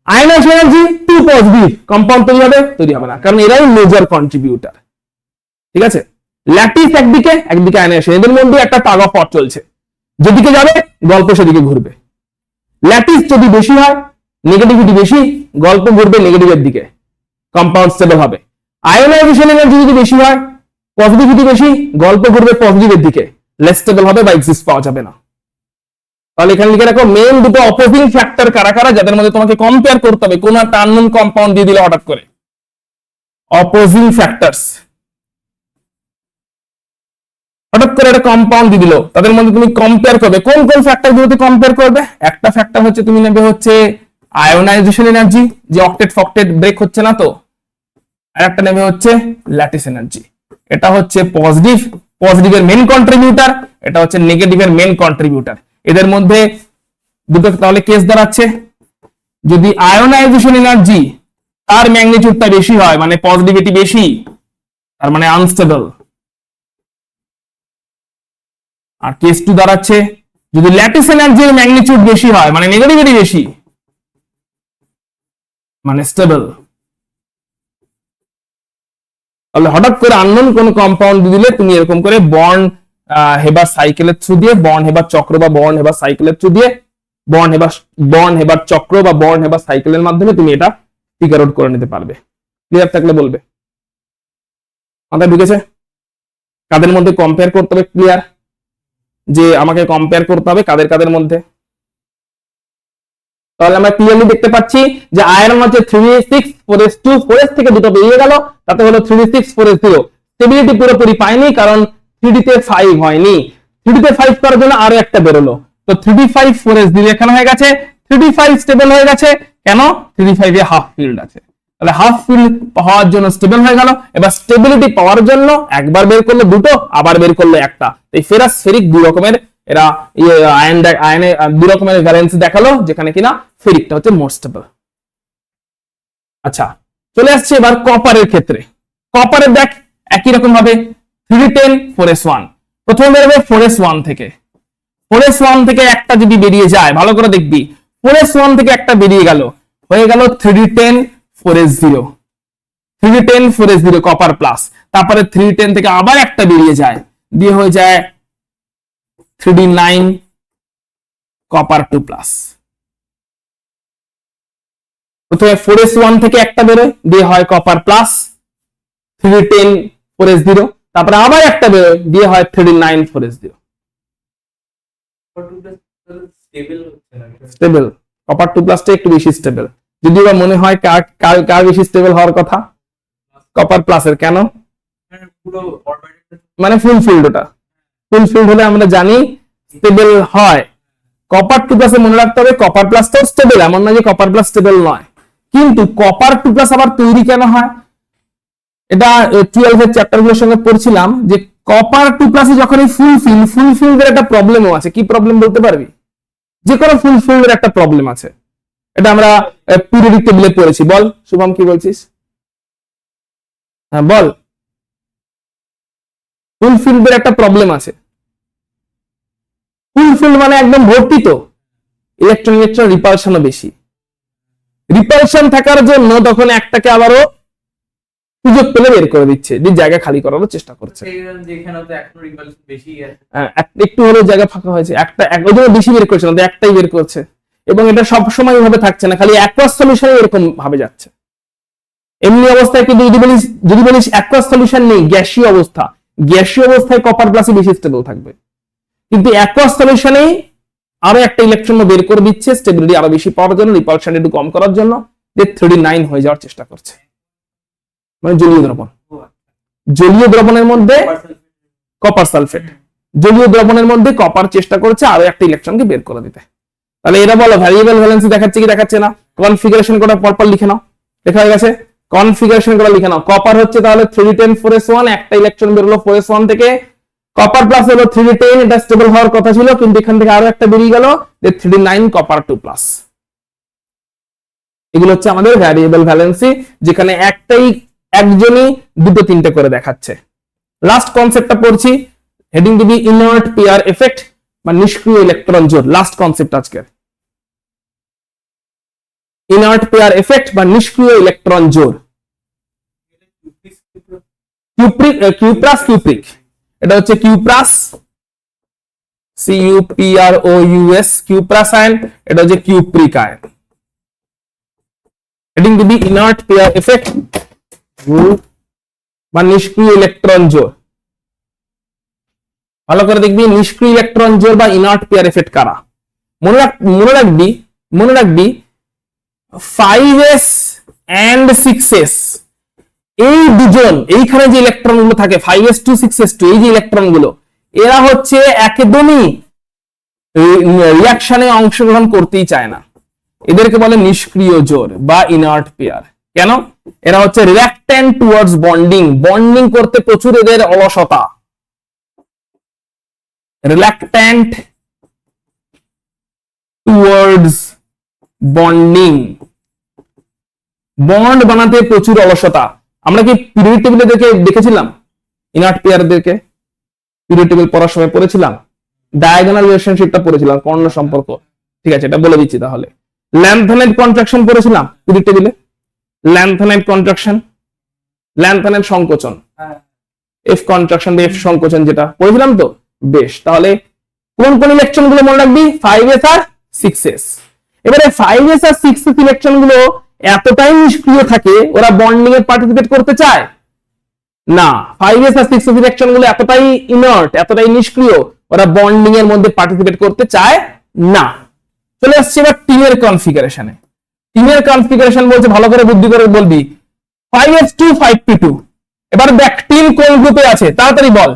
আয়োনাইজেশন এনার্জি 2 পজিটিভ কম্পাউন্ড তৈরি হবে? তৈরি হবে না, কারণ এরাই মেজর কন্ট্রিবিউটার। ঠিক আছে? ল্যাটিস একদিকে, একদিকে আয়োনাইজেশন, এদের মধ্যে একটা টাগ অফ ওয়ার চলছে, যেদিকে যাবে গল্প সেদিকে ঘুরবে। ল্যাটিস যদি বেশি হয়, নেগেটিভিটি বেশি, গল্প ঘুরবে নেগেটিভের দিকে, কম্পাউন্ড স্টেবল হবে। আয়োনাইজেশন এনার্জি যদি বেশি হয়, পজিটিভিটি বেশি, গল্প ঘুরবে পজিটিভের দিকে, লেস স্টেবল হবে বা এক্সিস্ট পাওয়া যাবে না। তাহলে এখানে লিখে রাখো মেইন দুটো অপোজিং ফ্যাক্টর কারা কারা, যাদের মধ্যে তোমাকে কম্পেয়ার করতে হবে। কোন একটা আননোন কম্পাউন্ড দিয়ে দিলে হঠাৎ করে, অপোজিং ফ্যাক্টরস, হঠাৎ করে একটা কম্পাউন্ড দিয়ে দিল, তাদের মধ্যে তুমি কম্পেয়ার করবে। কোন কোন ফ্যাক্টর গুলোতে কম্পেয়ার করবে? একটা ফ্যাক্টর হচ্ছে তুমি নেবে হচ্ছে আয়োনাইজেশন এনার্জি, যে অক্টেট ফক্টেট ব্রেক হচ্ছে না তো, আর একটা নেবে হচ্ছে ল্যাটিস এনার্জি। এটা হচ্ছে পজিটিভ, পজিটিভের মেন কন্ট্রিবিউটার, এটা হচ্ছে নেগেটিভের মেন কন্ট্রিবিউটার। এদের মধ্যে দুটো তাহলে কেস দাঁড়াচ্ছে, যদি আয়োনাইজেশন এনার্জি তার ম্যাগনিটিউডটা বেশি হয়, মানে পজিটিভিটি বেশি, তার মানে আনস্টেবল। আর কেস 2 দাঁড়াচ্ছে, যদি ল্যাটিস এনার্জির ম্যাগনিটিউড বেশি হয়, মানে নেগেটিভিটি বেশি, মানে স্টেবল। তাহলে হঠাৎ করে আননোন কোন কম্পাউন্ড দিলে তুমি এরকম করে বন্ড হেবার সাইকেলের থ্রু দিয়ে, বন্ড হেবার চক্র বা বন্ড হেবার সাইকেলের থ্রু দিয়ে, বন্ড হেবার চক্র বা বন্ড হেবার সাইকেলের মাধ্যমে তুমি এটা ফিগার আউট করে নিতে পারবে। ক্লিয়ার থাকলে বলবে। মাথায় ঢুকেছে? কাদের মধ্যে কম্পেয়ার করতে হবে? ক্লিয়ার যে আমাকে কম্পেয়ার করতে হবে কাদের কাদের মধ্যে। তাহলে আমরা ক্লিয়ারলি দেখতে পাচ্ছি যে আয়রন হচ্ছে 3d6 4s2, 4s থেকে দুটো বেরিয়ে গেল, তাতে হলো 3d6 4s0। স্টেবিলিটি পুরোপুরি পাইনি, কারণ 3d তে 5 হয়নি, 3d তে 5 করার জন্য আরো একটা বেরোলো, তো 3d5 4s0 এখানে হয়ে গেছে, 3d5 স্টেবল হয়ে গেছে। কেন? 3d5 এ হাফ ফিল্ড আছে, তাহলে হাফ ফিল্ড পাওয়ার জন্য স্টেবল হয়ে গেল। এবার স্টেবিলিটি পাওয়ার জন্য একবার বের করলো দুটো, আবার বের করলো একটা। এই ফেরাস ফেরিক দুই রকমের এরা আয়নে দুই রকমের ভ্যালেন্সি দেখালো, যেখানে কিনা ফেরিকটা হচ্ছে মোর স্টেবল। আচ্ছা চলে আসছে এবার কপারের ক্ষেত্রে। কপারের দেখ একই রকম ভাবে 310 4s1, প্রথমে বেরোবে 4s1 থেকে। 4s1 থেকে একটা যদি বেরিয়ে যায়, ভালো করে দেখবি, 4s1 থেকে একটা বেরিয়ে গেল, হয়ে গেল 310 4s0, 310 4s0 কপার প্লাস। তারপরে 310 থেকে আবার একটা বেরিয়ে যায়, দিয়ে হয়ে যায় 3d9 কপার 2 প্লাস। প্রথমে 4s1 থেকে একটা বেরোয়, দিয়ে হয় কপার প্লাস 310 4s0, তারপরে আবার একটা বেরোয়, দিয়ে হয় 3d9 4s0। স্টেবল, কপার 2 প্লাসটা একটু বেশি স্টেবল, যদিও বা মনে হয় কার বেশি স্টেবল হওয়ার কথা, কপার প্লাসের। কেন? মানে ফুলফিল্ড, ওটা ফুলফিল্ড হলে আমরা জানি স্টেবল হয়। কপার 2 প্লাসে মনে রাখতে হবে কপার প্লাসটাও স্টেবল, এমন না যে কপার প্লাস স্টেবল নয়, কিন্তু কপার 2 প্লাস আবার তৈরি কেন হয়, এটা 12 এর চ্যাপ্টার গুলোর সঙ্গে পড়ছিলাম যে কপার 2 প্লাসে যখন এই ফুলফিল্ডের একটা প্রবলেমও আছে। কি প্রবলেম বলতে পারবি? যে কোনো ফুলফিল্ডের একটা প্রবলেম আছে, এটা আমরা পিরিয়ডিক টেবিলে পড়েছি। বল শুভম, কি বলছিস? হ্যাঁ বল। ফুলফিল্ডের একটা প্রবলেম আছে। ফুলফিল্ড মানে একদম ভর্তি, তো ইলেকট্রন রিপালশনও বেশি। রিপালশন থাকার জন্য তখন একটাকে আবারও সুযোগ পেলে বের করে দিচ্ছে, যে জায়গা খালি করার চেষ্টা করছে। একটু হলেও জায়গা ফাঁকা হয়েছে, ওই জন্য বেশি বের করছে না, একটাই বের করছে। এবং এটা সবসময় এইভাবে থাকছে না, খালি অ্যাকুয়াস সলিউশনে এরকম ভাবে যাচ্ছে। এমনি অবস্থায় কিন্তু যদি বলিস অ্যাকুয়াস সলিউশন নেই, গ্যাসীয় অবস্থায় কপার প্লাসই বেশি স্টেবল থাকবে, কিন্তু অ্যাকুয়াস সলিউশনেই আরো একটা ইলেকট্রন বের করে দিচ্ছে, স্টেবিলিটি আরো বেশি পাওয়ার জন্য, রিপালশন একটু কম করার জন্য, যে 3d9 হয়ে যাওয়ার চেষ্টা করছে। মানে জলীয় দ্রবণের মধ্যে কপার সালফেট, জলীয় দ্রবণের মধ্যে কপার চেষ্টা করছে আরো একটা ইলেকট্রনকে বের করে দিতে। তাহলে এরা বলো ভ্যারিয়েবল ভ্যালেন্সি দেখাচ্ছে কি দেখাচ্ছে না? কনফিগারেশন করে পরপর লিখে নাও, লেখা হয়ে গেছে। কনফিগারেশন করে লিখে নাও। কপার হচ্ছে তাহলে 310 4s1, একটা ইলেকট্রন বেরোলো 4s1 থেকে, কপার প্লাস হলো 3d10, এটা স্টেবল হওয়ার কথা ছিল, কিন্তু এখান থেকে আরো একটা বেরিয়ে গেল, যে 3d9 কপার 2 প্লাস। এগুলো হচ্ছে আমাদের ভ্যারিয়েবল ভ্যালেন্সি, যেখানে একজনই দুটো তিনটে করে দেখাচ্ছে। লাস্ট কনসেপ্টটা পড়ছি, হেডিং দিবি ইনার্ট পেয়ার এফেক্ট বা নিষ্ক্রিয় ইলেকট্রন জোড়। লাস্ট কনসেপ্ট আজকের ইনার্ট পেয়ার এফেক্ট বা নিষ্ক্রিয় ইলেকট্রন জোড়। কিউপ্রাস, এটা হচ্ছে কিউপ্রাস, CUPROUS, কিউপ্রাস আয়ন, এটা হচ্ছে কিউপ্রিক আয়ন। হেডিং দিবি ইনার্ট পেয়ার এফেক্ট বা নিষ্ক্রিয় ইলেকট্রন জোড়। ভালো করে দেখবি নিষ্ক্রিয় ইলেকট্রন জোড় বা ইনার্ট পেয়ার এফেক্ট কারা। মনে রাখবি 5s and 6s, এই দুজন, এইখানে যে ইলেকট্রন গুলো থাকে 5s2 6s2, এই যে ইলেকট্রন গুলো, এরা হচ্ছে একদমই রিঅ্যাকশনে অংশগ্রহণ করতেই চায় না। এদেরকে বলে নিষ্ক্রিয় জোড় বা ইনার্ট পেয়ার। কেন? এরা হচ্ছে রিল্যাক্টেন্ট টুয়ার্ডস বন্ডিং করতে প্রচুর এদের অলসতা। রিল্যাক্টেন্ট টুয়ার্ডস বন্ডিং, বন্ড বানাতে প্রচুর অলসতা। আমরা কি পিরিয়ডিক টেবিলে দেখেছিলাম ইনার্ট পেয়ারদেরকে? পিরিয়ডিক টেবিল পড়ার সময় পড়েছিলাম, ডায়াগোনাল রিলেশনশিপটা পড়েছিলাম, কর্ণ সম্পর্ক। ঠিক আছে, এটা বলে দিচ্ছি তাহলে। ল্যান্থনাইট কন্ট্রাকশন পড়েছিলাম পিরিয়ডিক টেবিলে, ল্যান্থনাইট কন্ট্রাকশন, ল্যান্থনাইট সংকোচন, এফ কন্ট্রাকশন বা এফ সংকোচন, যেটা পড়েছিলাম তো। বেশ, তাহলে কোন কোন ইলেকট্রন গুলো মনে রাখবি? 5s আর 6s। এবারে 5s আর 6s ইলেকট্রন গুলো এতটাই নিষ্ক্রিয় থাকে, ওরা বন্ডিং এ পার্টিসিপেট করতে চায় না। 5s আর 6s ইলেকট্রন গুলো এতটাই ইনার্ট, এতটাই নিষ্ক্রিয়, ওরা বন্ডিং এর মধ্যে পার্টিসিপেট করতে চায় না। চলে আসছে এবার টিনের কনফিগারেশনে। টিনের কনফিগারেশন বলছে, ভালো করে বুদ্ধি করে বলবি, 5s2 5p2। এবার দেখ টিন কোন গ্রুপে আছে, তাড়াতাড়ি বল।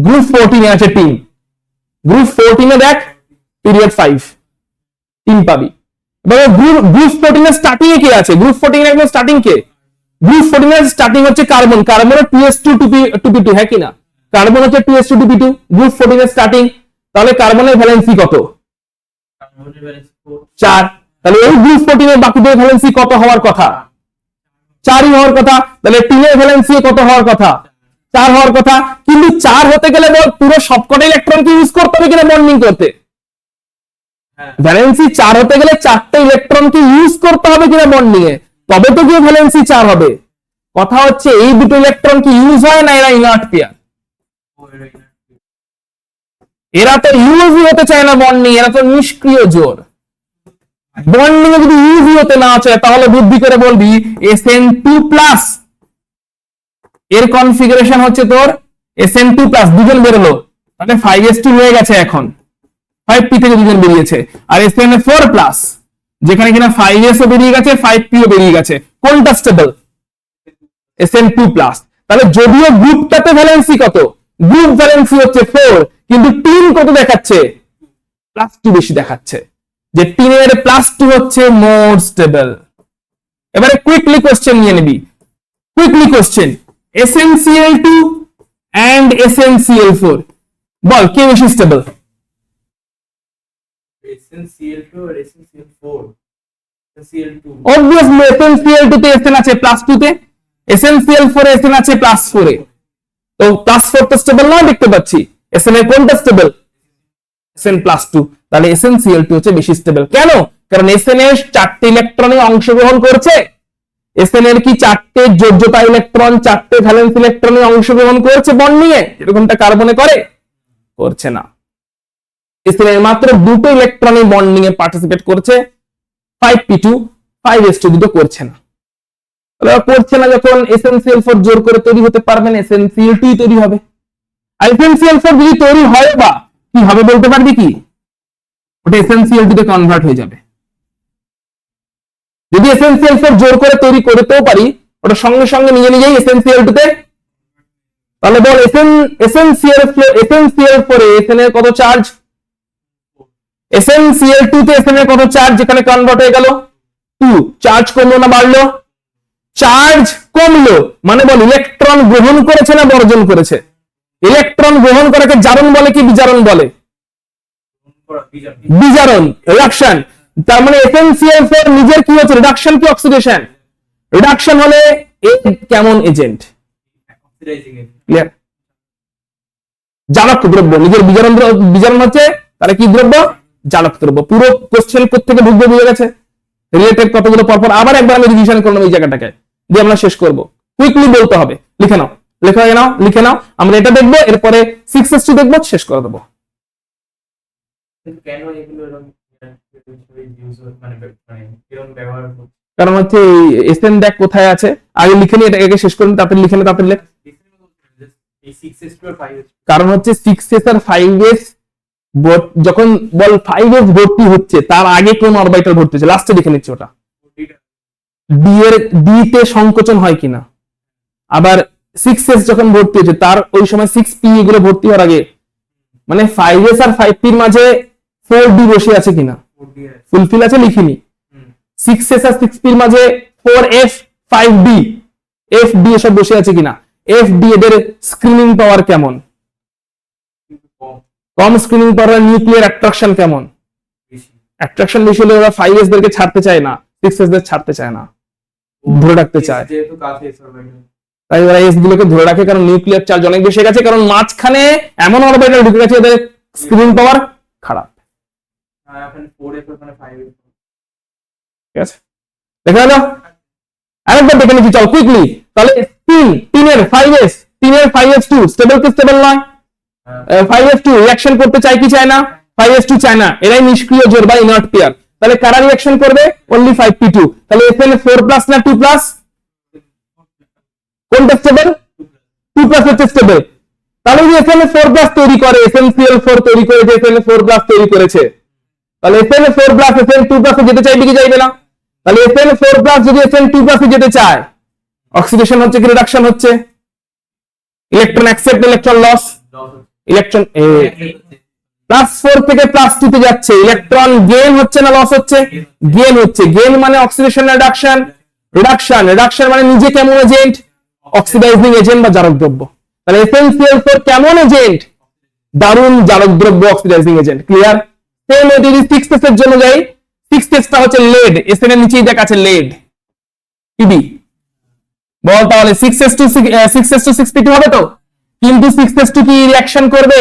গ্রুপ 14 এ আছে টিন। গ্রুপ 14 এ দেখ পিরিয়ড 5 টিন পাবি। এবার গ্রুপ 14 এর স্টার্টিং এ কে আছে? গ্রুপ 14 এর একদম স্টার্টিং কে? গ্রুপ 14 এর স্টার্টিং হচ্ছে কার্বন। কার্বনের 2s2 2p2, হ্যাঁ কিনা? কার্বন হচ্ছে 2s2 2p2, গ্রুপ 14 এর স্টার্টিং। তাহলে কার্বনের ভ্যালেন্সি কত? 4। তাহলে এই গ্রুপ প্রোটিনের বাকিদের ভ্যালেন্সি কত হওয়ার কথা? 4ই হওয়ার কথা। তাহলে টিনের ভ্যালেন্সি কত হওয়ার কথা? 4 হওয়ার কথা। কিন্তু 4 হতে গেলে বল পুরো সবকটা ইলেকট্রনকে ইউজ করতে হবে কিনা বন্ডিং করতে? ভ্যালেন্সি 4 হতে গেলে 4টে ইলেকট্রনকে ইউজ করতে হবে কিনা বন্ডিং এ, তবে তো গিয়ে ভ্যালেন্সি 4 হবে। কথা হচ্ছে এই দুটো ইলেকট্রন কি ইউজ হয় না এরা ইনার্ট পেয়ার? এরা তো ইউজই হতে চায় না বন্ডিং, এরা তো নিষ্ক্রিয় জোড়। বন্ডিং এ যদি ইউজই হতে না চায় তাহলে বুদ্ধি করে বলবি Sn2+, এর কনফিগারেশন হচ্ছে তোর Sn2+, দুজন বেরোলো, তাহলে 5s2 হয়ে গেছে এখন, 5p থেকে দুজন বেরিয়েছে। আর Sn4+, যেখানে কিনা 5s ও বেরিয়ে গেছে 5p ও বেরিয়ে গেছে, কোনটা স্টেবল? Sn2+। তাহলে যদিও গ্রুপটাতে ভ্যালেন্সি কত, গ্রুপ ভ্যালেন্সি হচ্ছে 4, কিন্তু টিন কত দেখাচ্ছে? +2 বেশি দেখাচ্ছে, যে টিনের +2 হচ্ছে মোর স্টেবল। এবারে কুইকলি কোশ্চেন নিয়ে নিবি, quickly question, SnCl2 and SnCl4, বল কে বেশি স্টেবল? SnCl2 আর SnCl4। SnCl2 অবভিয়াসলি SnCl2 তে Sn আছে +2 তে, SnCl4 এ Sn আছে +4 এ, তো +4 তো স্টেবল না, দেখতে পাচ্ছি। Sn এর কোনটা স্টেবল? Sn+2। তাহলে SnCl2 হচ্ছে বেশি স্টেবল। কেন? কারণ Sn এর 4টে ইলেকট্রনে অংশগ্রহণ করছে। Sn এর কি 4টে যোজ্যতা ইলেকট্রন, 4টে ভ্যালেন্স ইলেকট্রনে অংশগ্রহণ করছে বন্ডিং এ, এরকমটা কার্বনে করে? করছে না। Sn এর মাত্র দুটো ইলেকট্রনে বন্ডিং এ পার্টিসিপেট করছে, 5p2 5s2 দুটো করছে না। করছে না যখন SnCl4 জোর করে তৈরি হতে পারবে না, SnCl2 তৈরি হবে। আর SnCl4 যদি তৈরি হয় বা কি হবে বলতে পারবি কি? ওটা SnCl2 তে কনভার্ট হয়ে যাবে। যদি SnCl4 জোর করে তৈরি করতেও পারি, ওটা সঙ্গে সঙ্গে নিজে নিজেই SnCl2 তে, তাহলে বল SnCl4 এ Sn এর কত চার্জ? SnCl2 তে Sn এর কত চার্জ যেখানে কনভার্ট হয়ে গেল? 2। চার্জ কমলো না বাড়লো? চার্জ কমলো, মানে বল ইলেকট্রন গ্রহণ করেছে না বর্জন করেছে? ইলেকট্রন গ্রহণ করাকে জারণ বলে কি বিজারণ বলে? বিজারণ, রিডাকশন। তার মানে SnCl4 নিজের কি হচ্ছে, রিডাকশন কি অক্সিডেশন? রিডাকশন হলে কেমন এজেন্ট? ক্লিয়ার? জারক দ্রব্য, নিজের বিজারণ হচ্ছে, তাহলে কি দ্রব্য? জারক দ্রব্য। পুরো কোশ্চেন থেকে ঢুকবে, বুঝে গেছে? রিলেটেড কতগুলো পরপর আবার একবার আমি রিভিশন করলাম এই জায়গাটাকে, দিয়ে আমরা শেষ করব। কুইকলি বলতে হবে, লিখে নাও, লিখে নাও। আমরা এটা দেখবো, এরপরে 6s2 দেখবো, শেষ করে দেবো। কেন এগুলো এরকম ব্যবহার করছে? কারণ হচ্ছে Sn দেখ কোথায় আছে, আগে লিখে নিয়ে এটাকে শেষ করুন, তারপরে লিখে নে, তারপরে লেখ। এই 6s2 আর 5s, কারণ হচ্ছে 6s আর 5s যখন বল 5s ভর্তি হচ্ছে, তার আগে কোন অরবিটাল ভর্তি হচ্ছে, লাস্টে লিখে নিচ্ছে ওটা। ডি তে সংকোচন হয় কিনা, আবার 6s যখন ভর্তি হচ্ছে তার ওই সময় 6p এগুলো ভর্তি হওয়ার আগে, মানে 5s আর 5p এর মাঝে 4d বসে আছে কিনা, ফুলফিল আছে লিখিনি। 6s আর 6p এর মাঝে 4f 5d fd এসব বসে আছে কিনা, fd এদের স্ক্রিনিং পাওয়ার কেমন, কম স্ক্রিনিং পাওয়ার, নিউক্লিয়ার অ্যাট্রাকশন কেমন, অ্যাট্রাকশন বেশি হলে ওরা 5s দেরকে ছাড়তে চায় না, 6s দের ছাড়তে চায় না, ধরে রাখতে চায়। যেহেতু কাছে অরবিটাল, তাই ওরা এস গুলোকে ধরে রাখে, কারণ নিউক্লিয়ার চার্জ অনেক বেশি গেছে, কারণ মাঝখানে এমন অরবিটাল ঢুকে গেছে এদের স্ক্রিনিং পাওয়ার খারাপ। এখন 4f ওখানে 5f, ঠিক আছে, দেখা গেল? আরেকবার দেখে নিচ্ছি, চল কুইকলি। তাহলে তিনের 5s2 স্টেবল কি স্টেবল নয়? 5s2 রিঅ্যাকশন করতে চায় কি চায় না? 5s2 চায় না, এরাই নিষ্ক্রিয় জোড় বা ইনার্ট পেয়ার। তাহলে কারা রিঅ্যাকশন করবে? Only 5p2। তাহলে Sn4+ না 2+? কোনটা স্টেবল? 2+ হচ্ছে স্টেবল। তাহলে যদি Sn4+ তৈরি করে, SnCl4 তৈরি করে, Sn4+ তৈরি করেছে, তাহলে Sn4+ Sn2+ এ যেতে চাইবে কি চাইবে না? তাহলে Sn4+ যদি Sn2+ এ যেতে চায়, অক্সিডেশন হচ্ছে কি রিডাকশন হচ্ছে? Electron accept, electron loss, electron +4 থেকে +2 তে যাচ্ছে, ইলেকট্রন গেইন হচ্ছে না লস হচ্ছে? গেইন হচ্ছে। গেইন মানে অক্সিডেশন না রিডাকশন? রিডাকশন মানে নিজে কেমন এজেন্ট? অক্সিডাইজিং এজেন্ট বা জারক দ্রব্য। তাহলে SnCl4 কেমন এজেন্ট? দারুণ জারক দ্রব্য, অক্সিডাইজিং এজেন্ট। ক্লিয়ার? সেম যদি 6s এর জন্য যাই, 6s টা হচ্ছে লেড, SN এর নিচেই দেখ আছে লেড, পিবি। বল তাহলে 6s2 হবে তো, কিন্তু 6s2 কি রিঅ্যাকশন করবে?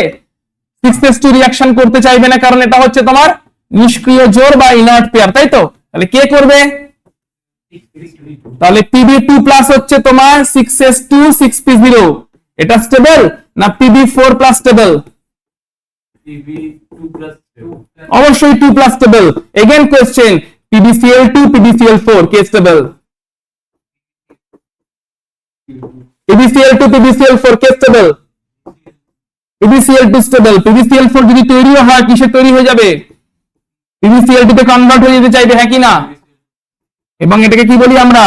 6s2 রিঅ্যাকশন করতে চাইবে না, কারণ এটা হচ্ছে তোমার নিষ্ক্রিয় জোড় বা ইনার্ট পেয়ার, তাই তো? তাহলে কে করবে? তাহলে Pb2+ হচ্ছে তোমার 6s2 6p0, এটা স্টেবল না Pb4+ স্টেবল? অবশ্যই 2+ stable. Again question, PbCl2 PbCl4 কে স্টেবল? PbCl2 PbCl4 কে স্টেবল? PbCl2 stable. PbCl4 যদি তৈরি হয় কিসে তৈরি হয়ে যাবে? PbCl2 তে কনভার্ট হয়ে যেতে চাইবে, হ্যাঁ কি না? এবং এটাকে কি বলি আমরা?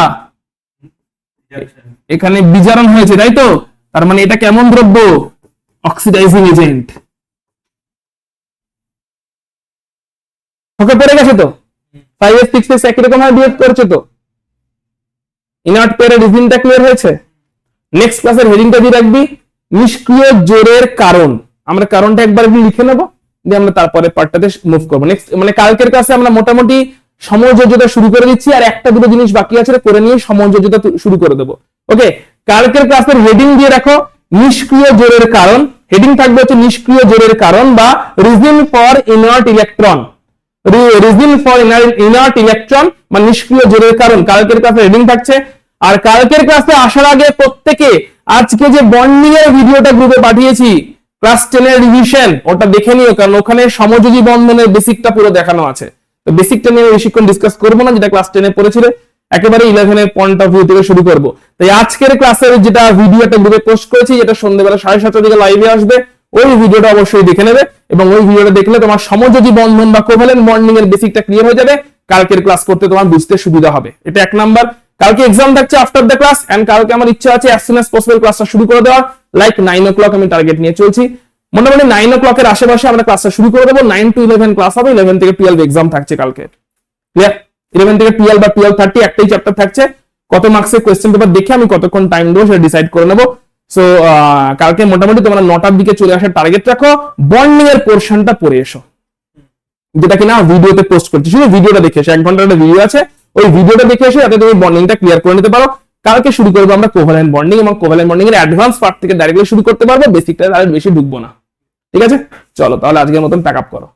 এখানে বিজারণ হয়েছে, তাই তো? তার মানে এটা কেমন দ্রব্য? Oxidising agent. ওকে, পড়ে গেছে তো? 5s 6s একই রকম ভাবে বিহেভ করছে তো? ইনার্ট পেয়ারের রিজনটা ক্লিয়ার হয়েছে? নেক্সট ক্লাসের হেডিংটা দিয়ে রাখবি নিষ্ক্রিয় জোড়ের কারণ। আমরা কারণটা একবার লিখে নেব, দিয়ে আমরা তারপরে পার্টটাতে মুভ করবো। নেক্সট মানে কালকের ক্লাসে আমরা মোটামুটি সমযোজ্যতা শুরু করে দিচ্ছি, আর একটা দুটো জিনিস বাকি আছে করে নিয়ে সমযোজ্যতা শুরু করে দেবো। ওকে, কালকের ক্লাসের হেডিং দিয়ে রাখো নিষ্ক্রিয় জোড়ের কারণ। হেডিং থাকবে হচ্ছে নিষ্ক্রিয় জোড়ের কারণ বা reason for inert electron, reason for inert electron বা নিষ্ক্রিয় জোড়ের কারণ কালকের ক্লাসে হেডিং থাকছে। আর কালকের ক্লাসে আসার আগে প্রত্যেকে আজকে যে বন্ডিং এর ভিডিওটা গ্রুপে পাঠিয়েছি ক্লাস 10 এর রিভিশন, ওটা দেখে নিও, কারণ ওখানে সমযোজী বন্ধনের বেসিকটা পুরো দেখানো আছে। তো বেসিকটা নিয়ে বেশিক্ষণ ডিসকাস করবো না, যেটা ক্লাস 10 এ পড়েছিলে, একেবারে 11 এর পয়েন্ট অফ ভিউ থেকে শুরু করব। তাই আজকের ক্লাসের যেটা ভিডিওটা গ্রুপে পোস্ট করেছি, যেটা সন্ধ্যেবেলা 7:30 দিকে লাইভে আসবে, ওই ভিডিওটা অবশ্যই দেখে নেবে, এবং ওই ভিডিওটা দেখলে তোমার সমযোজী বন্ধন বা কোভ্যালেন্ট বন্ডিং এর বেসিকটা ক্লিয়ার হয়ে যাবে। কালকের ক্লাস করতে তোমার বুঝতে সুবিধা হবে। এটা এক নাম্বার। কালকে এক্সাম থাকছে আফটার দ্য ক্লাস, এন্ড কালকে আমার ইচ্ছা আছে অ্যাজ সুন অ্যাজ পসিবল ক্লাসটা শুরু করে দেওয়ার। লাইক 9 o'clock আমি টার্গেট নিয়ে চলছি। মোটামুটি 9 o'clock এর আশেপাশে আমরা ক্লাসটা শুরু করে দেবো। 9 to 11 ক্লাস হবে, 11 থেকে 12 এক্সাম থাকছে কালকে। ক্লিয়ার? 11 থেকে 12 বা 12:30 একটাই চ্যাপ্টার থাকছে। কত মার্কসের কোশ্চেন পেপার দেখে আমি কতক্ষণ টাইম দেবো সেটা ডিসাইড করে নেবো। সো কালকে মোটামুটি তোমরা 9টার দিকে চলে আসার টার্গেট রাখো, বন্ডিং এর পোর্শনটা পড়ে এসো, যেটা কিনা ভিডিওতে পোস্ট করছি। শুধু ভিডিওটা দেখে এসো, 1 ঘন্টার একটা ভিডিও আছে, ওই ভিডিওটা দেখে এসো, যাতে তুমি বন্ডিংটা ক্লিয়ার করে নিতে পারো। কালকে শুরু করবো আমরা কোভ্যালেন্ট বন্ডিং, এবং কোভ্যালেন্ট বন্ডিং এর অ্যাডভান্স পার্ট থেকে ডাইরেক্টলি শুরু করতে পারবো, বেসিকটা আর বেশি ঢুকবো না। ঠিক আছে, চলো তাহলে আজকের মতন প্যাক আপ করো।